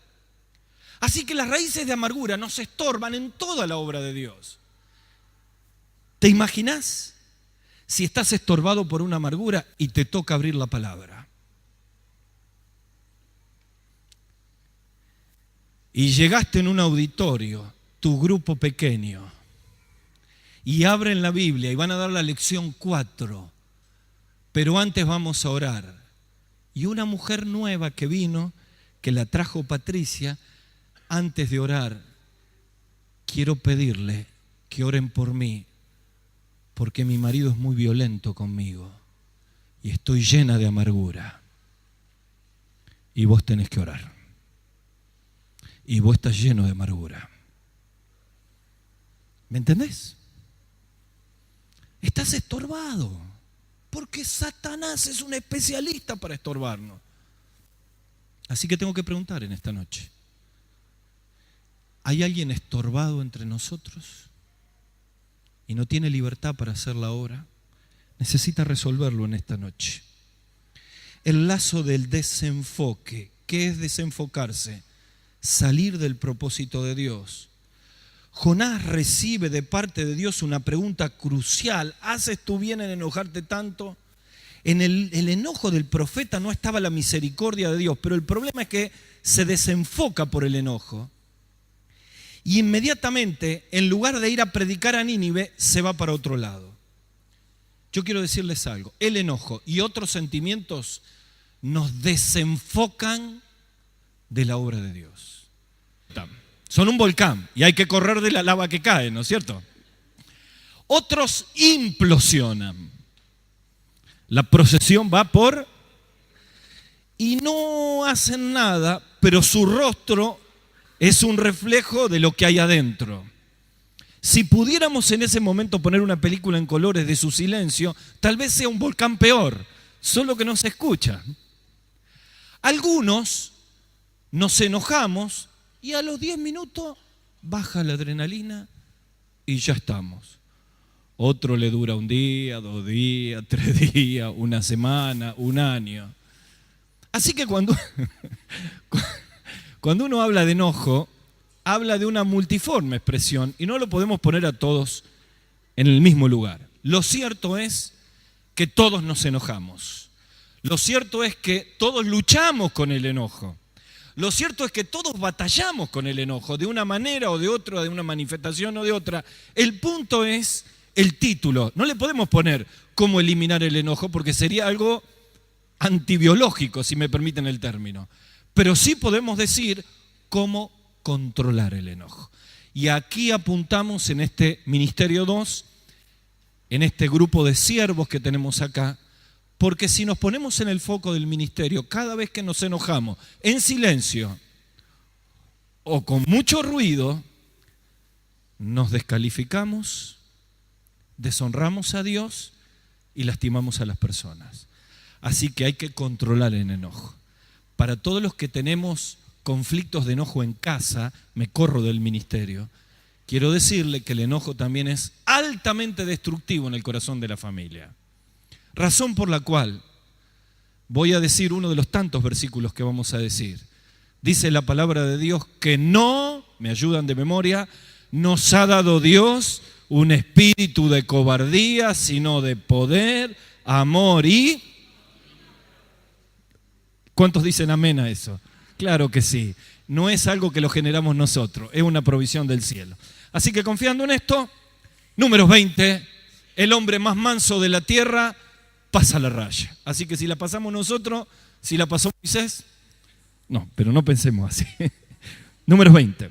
Así que las raíces de amargura nos estorban en toda la obra de Dios. ¿Te imaginas si estás estorbado por una amargura y te toca abrir la palabra? Y llegaste en un auditorio, tu grupo pequeño, y abren la Biblia y van a dar la lección 4, pero antes vamos a orar. Y una mujer nueva que vino, que la trajo Patricia, antes de orar, quiero pedirle que oren por mí, porque mi marido es muy violento conmigo y estoy llena de amargura. Y vos tenés que orar. Y vos estás lleno de amargura. ¿Me entendés? Estás estorbado, porque Satanás es un especialista para estorbarnos. Así que tengo que preguntar en esta noche, ¿hay alguien estorbado entre nosotros y no tiene libertad para hacer la obra? Necesita resolverlo en esta noche. El lazo del desenfoque. ¿Qué es desenfocarse? Salir del propósito de Dios. Jonás recibe de parte de Dios una pregunta crucial. ¿Haces tú bien en enojarte tanto? En el enojo del profeta no estaba la misericordia de Dios, pero el problema es que se desenfoca por el enojo. Y inmediatamente, en lugar de ir a predicar a Nínive, se va para otro lado. Yo quiero decirles algo. El enojo y otros sentimientos nos desenfocan de la obra de Dios. Son un volcán y hay que correr de la lava que cae, ¿no es cierto? Otros implosionan. La procesión va por... y no hacen nada, pero su rostro es un reflejo de lo que hay adentro. Si pudiéramos en ese momento poner una película en colores de su silencio, tal vez sea un volcán peor, solo que no se escucha. Algunos nos enojamos y a los 10 minutos baja la adrenalina y ya estamos. Otro le dura un día, 2 días, 3 días, una semana, un año. Así que cuando uno habla de enojo, habla de una multiforme expresión y no lo podemos poner a todos en el mismo lugar. Lo cierto es que todos nos enojamos. Lo cierto es que todos luchamos con el enojo. Lo cierto es que todos batallamos con el enojo, de una manera o de otra, de una manifestación o de otra. El punto es el título. No le podemos poner cómo eliminar el enojo porque sería algo antibiológico, si me permiten el término. Pero sí podemos decir cómo controlar el enojo. Y aquí apuntamos en este Ministerio 2, en este grupo de siervos que tenemos acá, porque si nos ponemos en el foco del ministerio, cada vez que nos enojamos, en silencio o con mucho ruido, nos descalificamos, deshonramos a Dios y lastimamos a las personas. Así que hay que controlar el enojo. Para todos los que tenemos conflictos de enojo en casa, me corro del ministerio, quiero decirle que el enojo también es altamente destructivo en el corazón de la familia. Razón por la cual voy a decir uno de los tantos versículos que vamos a decir. Dice la palabra de Dios que no, me ayudan de memoria, nos ha dado Dios un espíritu de cobardía, sino de poder, amor y... ¿Cuántos dicen amén a eso? Claro que sí. No es algo que lo generamos nosotros, es una provisión del cielo. Así que confiando en esto, Números 20, el hombre más manso de la tierra pasa la raya. Así que si la pasamos nosotros, si la pasó Moisés, no, pero no pensemos así. Números 20.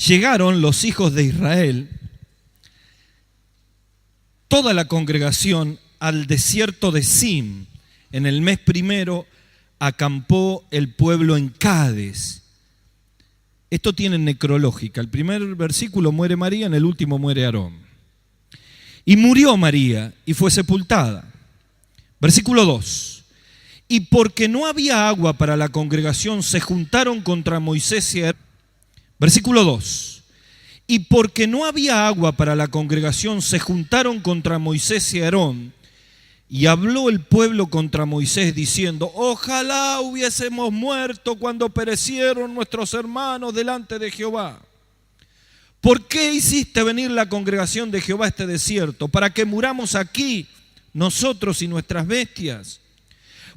Llegaron los hijos de Israel, toda la congregación, al desierto de Sin. En el mes primero acampó el pueblo en Cades. Esto tiene necrológica. El primer versículo muere María, en el último muere Aarón. Y murió María y fue sepultada. Versículo 2. Y porque no había agua para la congregación, se juntaron contra Moisés y Aarón. Versículo 2. Y porque no había agua para la congregación, se juntaron contra Moisés y Aarón. Y habló el pueblo contra Moisés diciendo: ojalá hubiésemos muerto cuando perecieron nuestros hermanos delante de Jehová. ¿Por qué hiciste venir la congregación de Jehová a este desierto? ¿Para que muramos aquí, nosotros y nuestras bestias?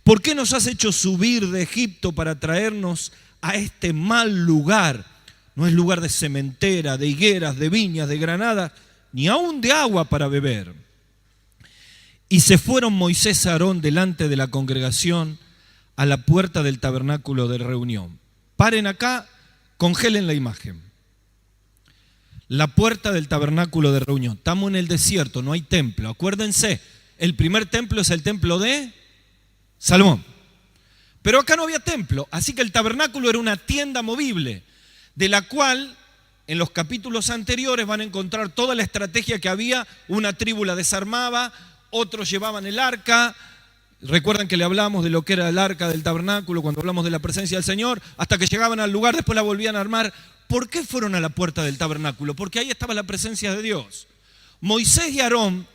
¿Por qué nos has hecho subir de Egipto para traernos a este mal lugar? No es lugar de sementera, de higueras, de viñas, de granadas, ni aún de agua para beber. Y se fueron Moisés y Aarón delante de la congregación a la puerta del tabernáculo de reunión. Paren acá, congelen la imagen. La puerta del tabernáculo de reunión. Estamos en el desierto, no hay templo. Acuérdense, el primer templo es el templo de Salomón. Pero acá no había templo, así que el tabernáculo era una tienda movible, de la cual en los capítulos anteriores van a encontrar toda la estrategia que había. Una tribu la desarmaba, otros llevaban el arca. Recuerdan que le hablamos de lo que era el arca del tabernáculo cuando hablamos de la presencia del Señor, hasta que llegaban al lugar, después la volvían a armar. ¿Por qué fueron a la puerta del tabernáculo? Porque ahí estaba la presencia de Dios. Moisés y Aarón,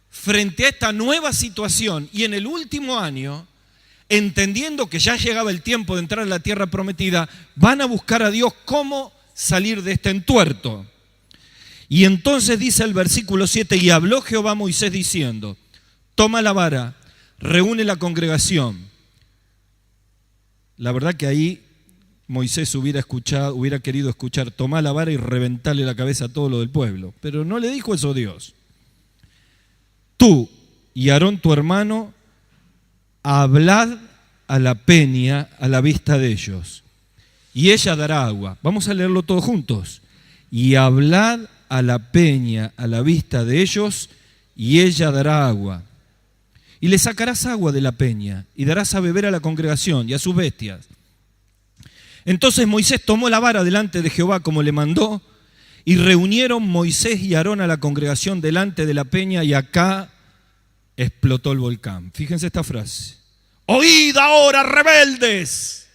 frente a esta nueva situación y en el último año, entendiendo que ya llegaba el tiempo de entrar a la tierra prometida, van a buscar a Dios cómo salir de este entuerto. Y entonces dice el versículo 7, y habló Jehová a Moisés diciendo: toma la vara, reúne la congregación. La verdad que ahí Moisés hubiera querido escuchar: toma la vara y reventarle la cabeza a todo lo del pueblo. Pero no le dijo eso Dios. Tú y Aarón tu hermano, hablad a la peña a la vista de ellos, y ella dará agua. Vamos a leerlo todos juntos. Y hablad a la peña a la vista de ellos, y ella dará agua. Y le sacarás agua de la peña, y darás a beber a la congregación y a sus bestias. Entonces Moisés tomó la vara delante de Jehová como le mandó, y reunieron Moisés y Aarón a la congregación delante de la peña, y acá explotó el volcán. Fíjense esta frase. ¡Oíd ahora, rebeldes!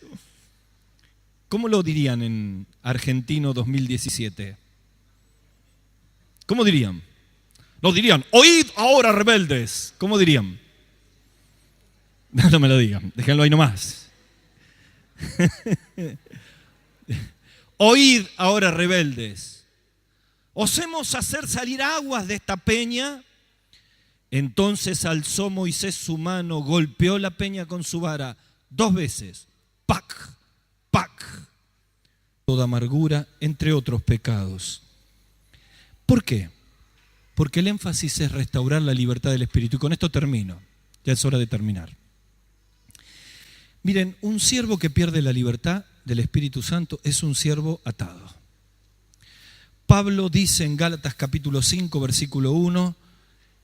¿Cómo lo dirían en argentino 2017? ¿Cómo dirían? Lo dirían, oíd ahora, rebeldes. ¿Cómo dirían? No me lo digan, déjenlo ahí nomás. Oíd ahora, rebeldes. ¿Osemos hacer salir aguas de esta peña? Entonces alzó Moisés su mano, golpeó la peña con su vara 2 veces. ¡Pac! ¡Pac! Toda amargura, entre otros pecados. ¿Por qué? Porque el énfasis es restaurar la libertad del espíritu. Y con esto termino. Ya es hora de terminar. Miren, un siervo que pierde la libertad del Espíritu Santo es un siervo atado. Pablo dice en Gálatas capítulo 5, versículo 1,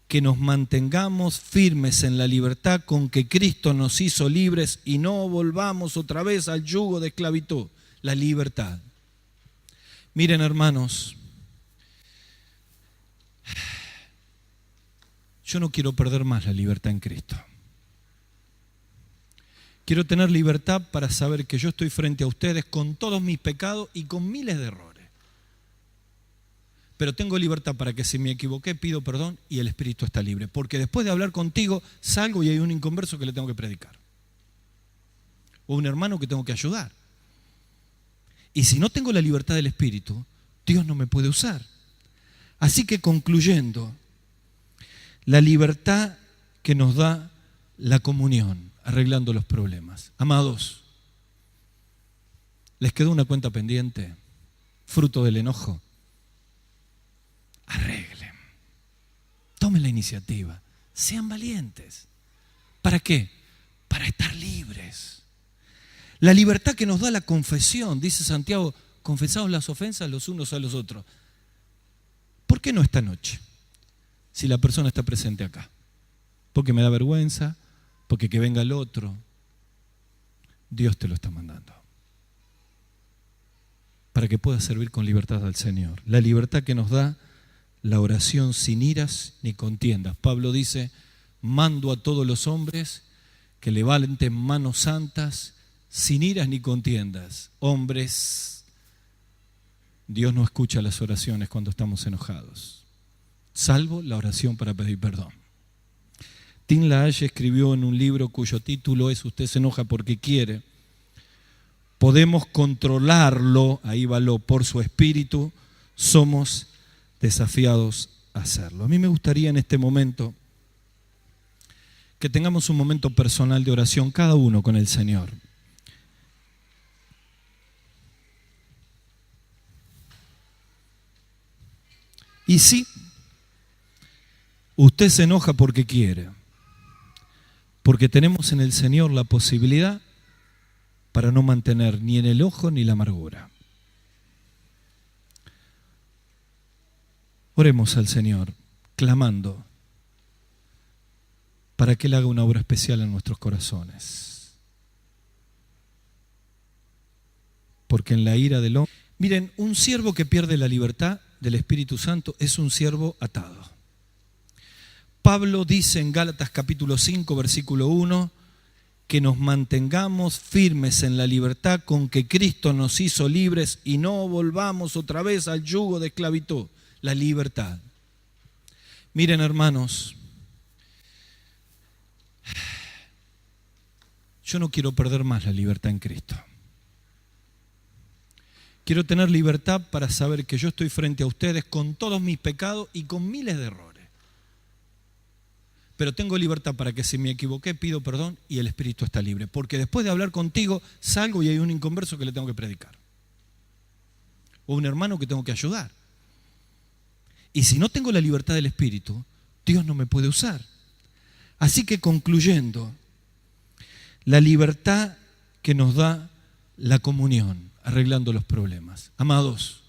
que nos mantengamos firmes en la libertad con que Cristo nos hizo libres y no volvamos otra vez al yugo de esclavitud, la libertad. Miren, hermanos, yo no quiero perder más la libertad en Cristo. Quiero tener libertad para saber que yo estoy frente a ustedes con todos mis pecados y con miles de errores. Pero tengo libertad para que si me equivoqué pido perdón y el Espíritu está libre. Porque después de hablar contigo salgo y hay un inconverso que le tengo que predicar. O un hermano que tengo que ayudar. Y si no tengo la libertad del Espíritu, Dios no me puede usar. Así que concluyendo, la libertad que nos da la comunión, arreglando los problemas. Amados, ¿les quedó una cuenta pendiente? Fruto del enojo. Arreglen. Tomen la iniciativa. Sean valientes. ¿Para qué? Para estar libres. La libertad que nos da la confesión, dice Santiago, confesaos las ofensas los unos a los otros. ¿Por qué no esta noche? Si la persona está presente acá. Porque me da vergüenza, porque que venga el otro. Dios te lo está mandando. Para que puedas servir con libertad al Señor. La libertad que nos da la oración sin iras ni contiendas. Pablo dice, mando a todos los hombres que levanten manos santas sin iras ni contiendas. Hombres, Dios no escucha las oraciones cuando estamos enojados, salvo la oración para pedir perdón. Tim LaHaye escribió en un libro cuyo título es Usted se enoja porque quiere. Podemos controlarlo, ahí va lo, por su espíritu, somos desafiados a hacerlo. A mí me gustaría en este momento que tengamos un momento personal de oración, cada uno con el Señor. Y sí, usted se enoja porque quiere, porque tenemos en el Señor la posibilidad para no mantener ni en el ojo ni la amargura. Oremos al Señor, clamando para que Él haga una obra especial en nuestros corazones. Porque en la ira del hombre... Miren, un siervo que pierde la libertad del Espíritu Santo es un siervo atado. Pablo dice en Gálatas capítulo 5, versículo 1, que nos mantengamos firmes en la libertad con que Cristo nos hizo libres y no volvamos otra vez al yugo de esclavitud. La libertad. Miren, hermanos, yo no quiero perder más la libertad en Cristo. Quiero tener libertad para saber que yo estoy frente a ustedes con todos mis pecados y con miles de errores. Pero tengo libertad para que si me equivoqué pido perdón y el Espíritu está libre. Porque después de hablar contigo salgo y hay un inconverso que le tengo que predicar. O un hermano que tengo que ayudar. Y si no tengo la libertad del Espíritu, Dios no me puede usar. Así que concluyendo, La libertad que nos da la comunión, arreglando los problemas. Amados,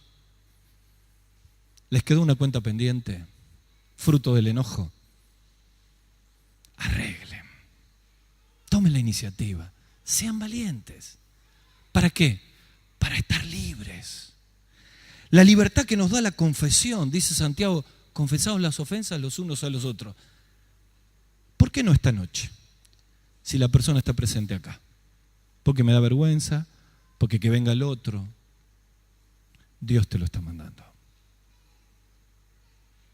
¿les quedó una cuenta pendiente? Fruto del enojo. Arreglen. Tomen la iniciativa. Sean valientes. ¿Para qué? Para estar libres. La libertad que nos da la confesión, dice Santiago, confesaos las ofensas los unos a los otros. ¿Por qué no esta noche? Si la persona está presente acá. Porque me da vergüenza, porque que venga el otro. Dios te lo está mandando.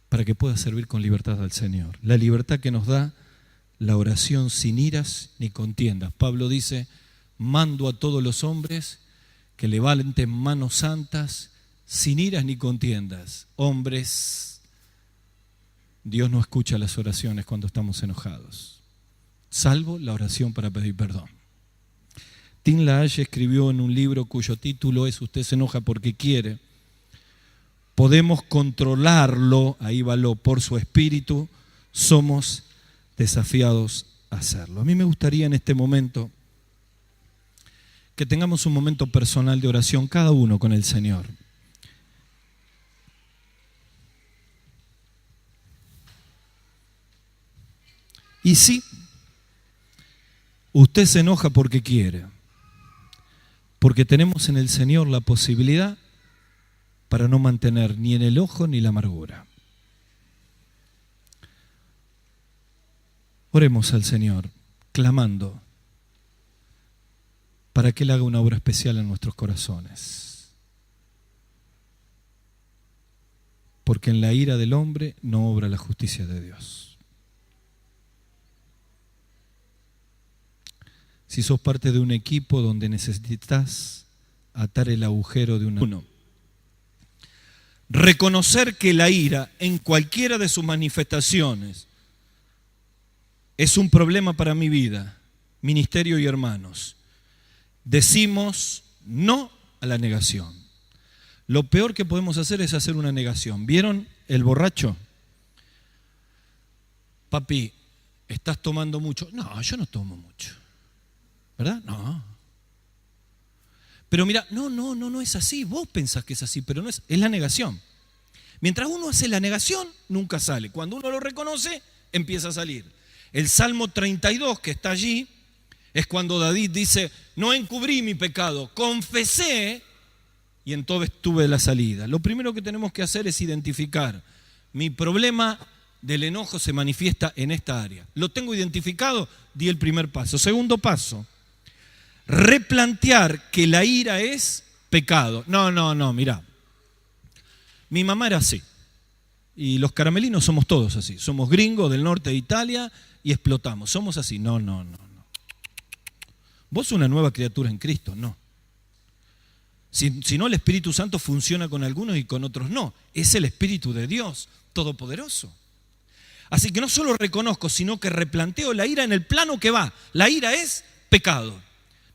Para que puedas servir con libertad al Señor. La libertad que nos da la oración sin iras ni contiendas. Pablo dice, mando a todos los hombres que levanten manos santas sin iras ni contiendas. Hombres, Dios no escucha las oraciones cuando estamos enojados, salvo la oración para pedir perdón. Tim LaHaye escribió en un libro cuyo título es Usted se enoja porque quiere. Podemos controlarlo, ahí va lo, por su espíritu, somos desafiados a hacerlo. A mí me gustaría en este momento que tengamos un momento personal de oración, cada uno con el Señor. Y sí, usted se enoja porque quiere, porque tenemos en el Señor la posibilidad para no mantener ni en el ojo ni la amargura. Oremos al Señor, clamando para que Él haga una obra especial en nuestros corazones. Porque en la ira del hombre no obra la justicia de Dios. Si sos parte de un equipo donde necesitas atar el agujero de uno, reconocer que la ira en cualquiera de sus manifestaciones es un problema para mi vida, ministerio y hermanos. Decimos no a la negación. Lo peor que podemos hacer es hacer una negación. ¿Vieron el borracho? Papi, ¿estás tomando mucho? No, yo no tomo mucho. ¿Verdad? No. Pero mira, no es así. Vos pensás que es así, pero no es. Es la negación. Mientras uno hace la negación, nunca sale. Cuando uno lo reconoce, empieza a salir. El Salmo 32 que está allí es cuando David dice, no encubrí mi pecado, confesé y entonces tuve la salida. Lo primero que tenemos que hacer es identificar. Mi problema del enojo se manifiesta en esta área. Lo tengo identificado, di el primer paso. Segundo paso, replantear que la ira es pecado. No, mirá. Mi mamá era así. Y los caramelinos somos todos así. Somos gringos del norte de Italia y explotamos. Somos así. No. Vos sos una nueva criatura en Cristo, no. Si no, el Espíritu Santo funciona con algunos y con otros no. Es el Espíritu de Dios Todopoderoso. Así que no solo reconozco, sino que replanteo la ira en el plano que va. La ira es pecado.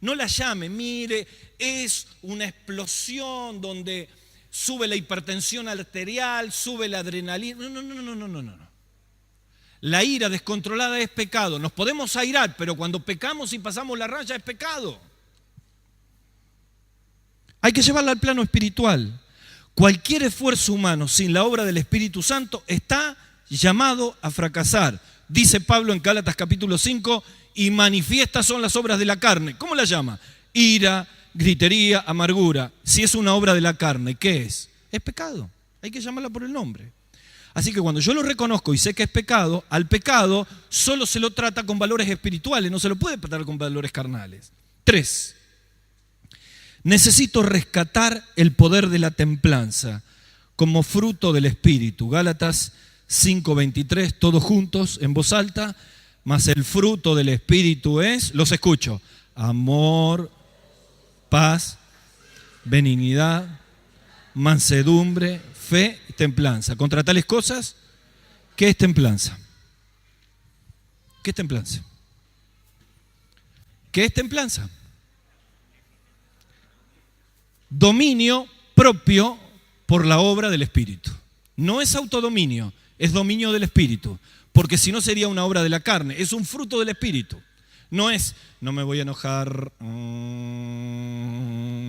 No la llame, mire, es una explosión donde sube la hipertensión arterial, sube la adrenalina. No. La ira descontrolada es pecado. Nos podemos airar, pero cuando pecamos y pasamos la raya es pecado. Hay que llevarla al plano espiritual. Cualquier esfuerzo humano sin la obra del Espíritu Santo está llamado a fracasar. Dice Pablo en Gálatas capítulo 5, y manifiestas son las obras de la carne. ¿Cómo la llama? Ira, gritería, amargura. Si es una obra de la carne, ¿qué es? Es pecado. Hay que llamarla por el nombre. Así que cuando yo lo reconozco y sé que es pecado, al pecado solo se lo trata con valores espirituales, no se lo puede tratar con valores carnales. 3. Necesito rescatar el poder de la templanza como fruto del Espíritu. Gálatas 5:23, todos juntos en voz alta. Mas el fruto del Espíritu es, los escucho, amor, paz, benignidad, mansedumbre, fe y templanza. Contra tales cosas, ¿qué es templanza? ¿Qué es templanza? ¿Qué es templanza? Dominio propio por la obra del Espíritu. No es autodominio, es dominio del Espíritu. Porque si no sería una obra de la carne, es un fruto del Espíritu. No es, no me voy a enojar, no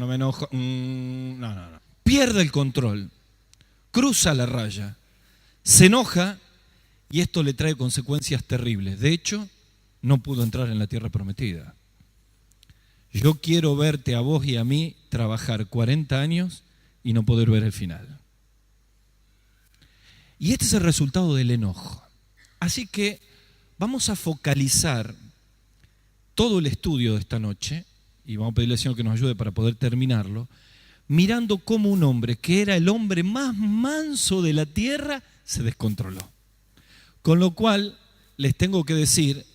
me enojo, no. Pierde el control, cruza la raya, se enoja y esto le trae consecuencias terribles. De hecho, no pudo entrar en la tierra prometida. Yo quiero verte a vos y a mí trabajar 40 años y no poder ver el final. Y este es el resultado del enojo. Así que vamos a focalizar todo el estudio de esta noche, y vamos a pedirle al Señor que nos ayude para poder terminarlo, mirando cómo un hombre que era el hombre más manso de la tierra se descontroló. Con lo cual les tengo que decir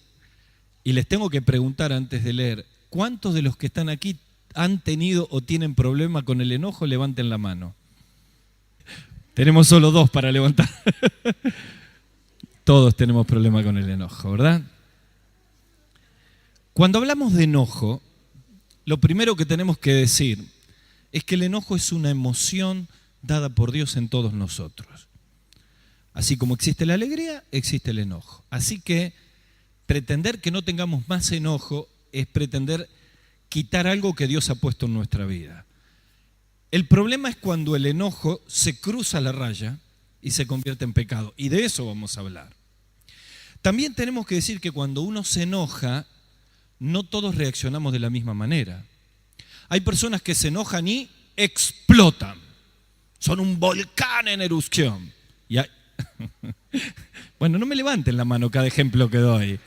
y les tengo que preguntar antes de leer, ¿cuántos de los que están aquí han tenido o tienen problema con el enojo? Levanten la mano. Tenemos solo 2 para levantar. Todos tenemos problema con el enojo, ¿verdad? Cuando hablamos de enojo, lo primero que tenemos que decir es que el enojo es una emoción dada por Dios en todos nosotros. Así como existe la alegría, existe el enojo. Así que pretender que no tengamos más enojo es pretender quitar algo que Dios ha puesto en nuestra vida. El problema es cuando el enojo se cruza la raya y se convierte en pecado. Y de eso vamos a hablar. También tenemos que decir que cuando uno se enoja, no todos reaccionamos de la misma manera. Hay personas que se enojan y explotan. Son un volcán en erupción. Bueno, no me levanten la mano cada ejemplo que doy.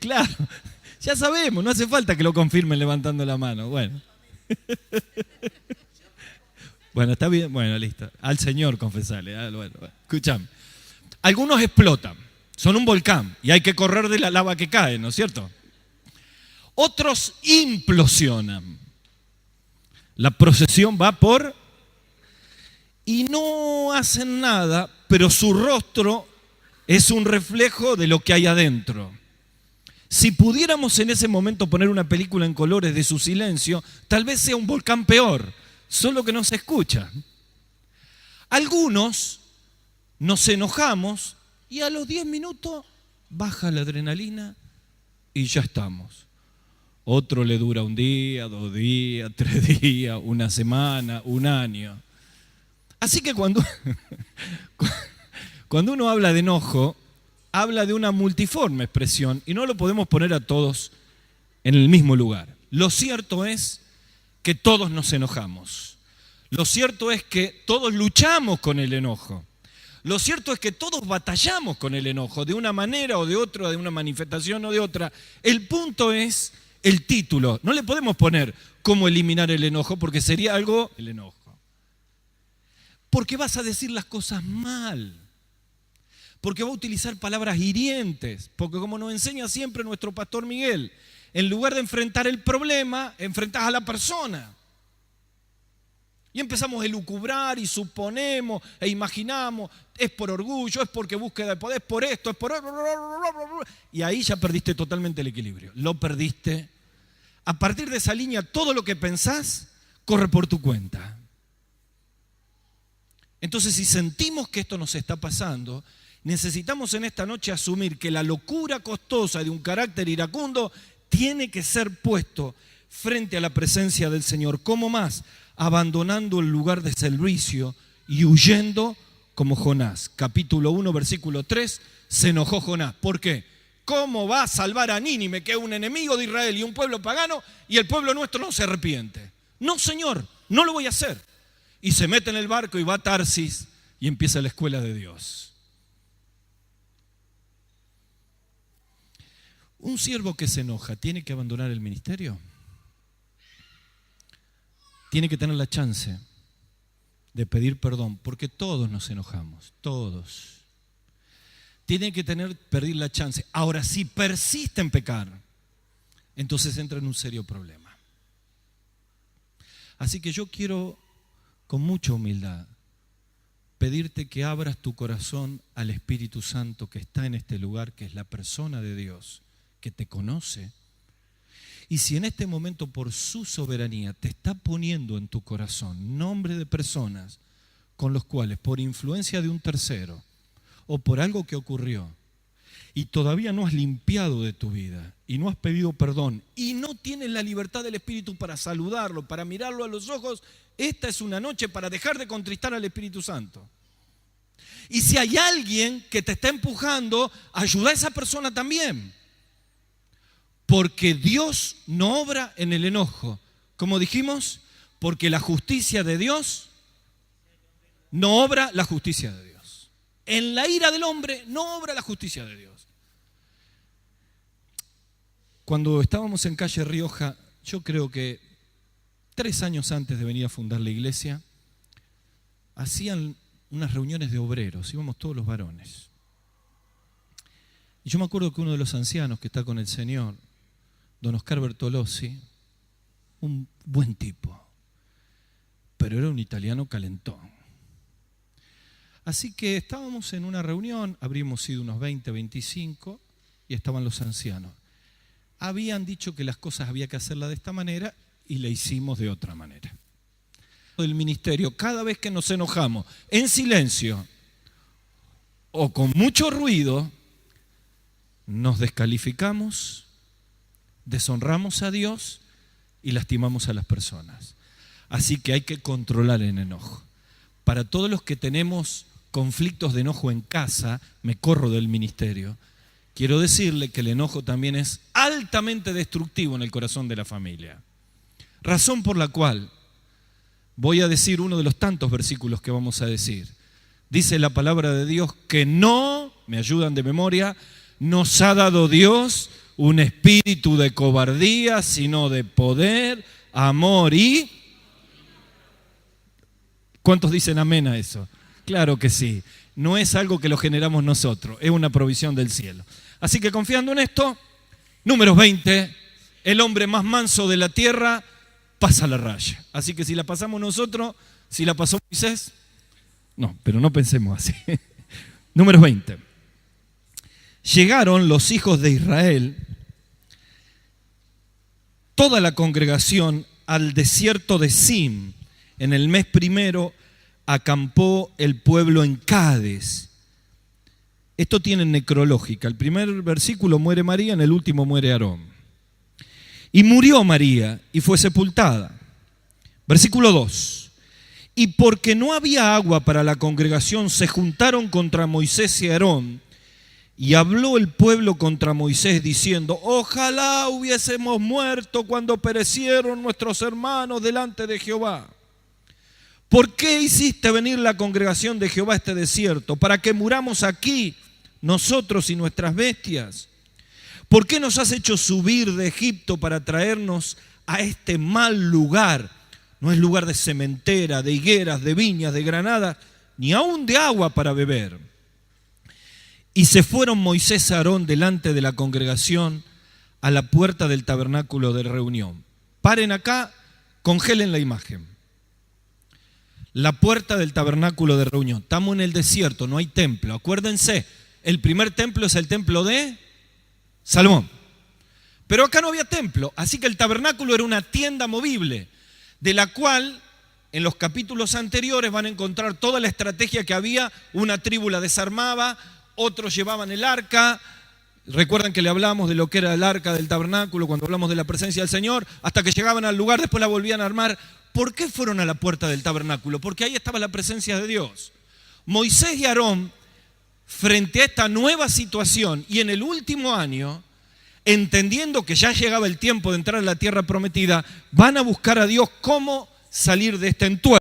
Claro, ya sabemos, no hace falta que lo confirmen levantando la mano. Bueno, está bien, bueno, listo. Al Señor confesale. Bueno, escuchame. Algunos explotan, son un volcán y hay que correr de la lava que cae, ¿no es cierto? Otros implosionan. La procesión va por... y no hacen nada, pero su rostro es un reflejo de lo que hay adentro. Si pudiéramos en ese momento poner una película en colores de su silencio, tal vez sea un volcán peor, solo que no se escucha. Algunos nos enojamos y a los 10 minutos baja la adrenalina y ya estamos. Otro le dura 1 día, 2 días, 3 días, 1 semana, 1 año. Así que cuando uno habla de enojo, habla de una multiforme expresión y no lo podemos poner a todos en el mismo lugar. Lo cierto es que todos nos enojamos. Lo cierto es que todos luchamos con el enojo. Lo cierto es que todos batallamos con el enojo, de una manera o de otra, de una manifestación o de otra. El punto es el título. No le podemos poner cómo eliminar el enojo porque sería algo el enojo. Porque vas a decir las cosas mal. Porque va a utilizar palabras hirientes. Porque como nos enseña siempre nuestro pastor Miguel, en lugar de enfrentar el problema, enfrentás a la persona. Y empezamos a elucubrar y suponemos e imaginamos, es por orgullo, es porque búsqueda de poder, es por esto, es por... Y ahí ya perdiste totalmente el equilibrio. Lo perdiste. A partir de esa línea, todo lo que pensás corre por tu cuenta. Entonces, si sentimos que esto nos está pasando, necesitamos en esta noche asumir que la locura costosa de un carácter iracundo tiene que ser puesto frente a la presencia del Señor. ¿Cómo más? Abandonando el lugar de servicio y huyendo como Jonás. Capítulo 1, versículo 3, se enojó Jonás. ¿Por qué? ¿Cómo va a salvar a Nínive, que es un enemigo de Israel y un pueblo pagano, y el pueblo nuestro no se arrepiente? No, Señor, no lo voy a hacer. Y se mete en el barco y va a Tarsis y empieza la escuela de Dios. ¿Un siervo que se enoja tiene que abandonar el ministerio? Tiene que tener la chance de pedir perdón, porque todos nos enojamos, todos. Tiene que pedir la chance. Ahora, si persiste en pecar, entonces entra en un serio problema. Así que yo quiero, con mucha humildad, pedirte que abras tu corazón al Espíritu Santo que está en este lugar, que es la persona de Dios, que te conoce. Y si en este momento por su soberanía te está poniendo en tu corazón nombre de personas con los cuales por influencia de un tercero o por algo que ocurrió y todavía no has limpiado de tu vida y no has pedido perdón y no tienes la libertad del Espíritu para saludarlo, para mirarlo a los ojos, esta es una noche para dejar de contristar al Espíritu Santo. Y si hay alguien que te está empujando, ayuda a esa persona también. Porque Dios no obra en el enojo. Como dijimos, porque la justicia de Dios no obra la justicia de Dios. En la ira del hombre no obra la justicia de Dios. Cuando estábamos en calle Rioja, yo creo que 3 años antes de venir a fundar la iglesia, hacían unas reuniones de obreros, íbamos todos los varones. Y yo me acuerdo que uno de los ancianos que está con el Señor, don Oscar Bertolozzi, un buen tipo, pero era un italiano calentón. Así que estábamos en una reunión, habríamos sido unos 20, 25, y estaban los ancianos. Habían dicho que las cosas había que hacerlas de esta manera y la hicimos de otra manera. Del ministerio, cada vez que nos enojamos en silencio o con mucho ruido, nos descalificamos, deshonramos a Dios y lastimamos a las personas. Así que hay que controlar el enojo. Para todos los que tenemos conflictos de enojo en casa, me corro del ministerio, quiero decirle que el enojo también es altamente destructivo en el corazón de la familia. Razón por la cual voy a decir uno de los tantos versículos que vamos a decir. Dice la palabra de Dios que no, me ayudan de memoria, nos ha dado Dios un espíritu de cobardía, sino de poder, amor y... ¿Cuántos dicen amén a eso? Claro que sí. No es algo que lo generamos nosotros, es una provisión del cielo. Así que confiando en esto, Números 20, el hombre más manso de la tierra pasa la raya. Así que si la pasamos nosotros, si la pasó Moisés, no, pero no pensemos así. Números 20. Llegaron los hijos de Israel, toda la congregación, al desierto de Zin. En el mes primero acampó el pueblo en Cades. Esto tiene necrológica. El primer versículo muere María, en el último muere Aarón. Y murió María y fue sepultada. Versículo 2. Y porque no había agua para la congregación, se juntaron contra Moisés y Aarón. Y habló el pueblo contra Moisés diciendo: ojalá hubiésemos muerto cuando perecieron nuestros hermanos delante de Jehová. ¿Por qué hiciste venir la congregación de Jehová a este desierto? ¿Para que muramos aquí, nosotros y nuestras bestias? ¿Por qué nos has hecho subir de Egipto para traernos a este mal lugar? No es lugar de sementera, de higueras, de viñas, de granadas, ni aún de agua para beber. Y se fueron Moisés y Aarón delante de la congregación a la puerta del tabernáculo de reunión. Paren acá, congelen la imagen. La puerta del tabernáculo de reunión. Estamos en el desierto, no hay templo. Acuérdense, el primer templo es el templo de Salomón. Pero acá no había templo, así que el tabernáculo era una tienda movible, de la cual en los capítulos anteriores van a encontrar toda la estrategia que había. Una tribu la desarmaba, otros llevaban el arca. Recuerdan que le hablamos de lo que era el arca del tabernáculo cuando hablamos de la presencia del Señor, hasta que llegaban al lugar, después la volvían a armar. ¿Por qué fueron a la puerta del tabernáculo? Porque ahí estaba la presencia de Dios. Moisés y Aarón, frente a esta nueva situación y en el último año, entendiendo que ya llegaba el tiempo de entrar a la tierra prometida, van a buscar a Dios cómo salir de este entuerto.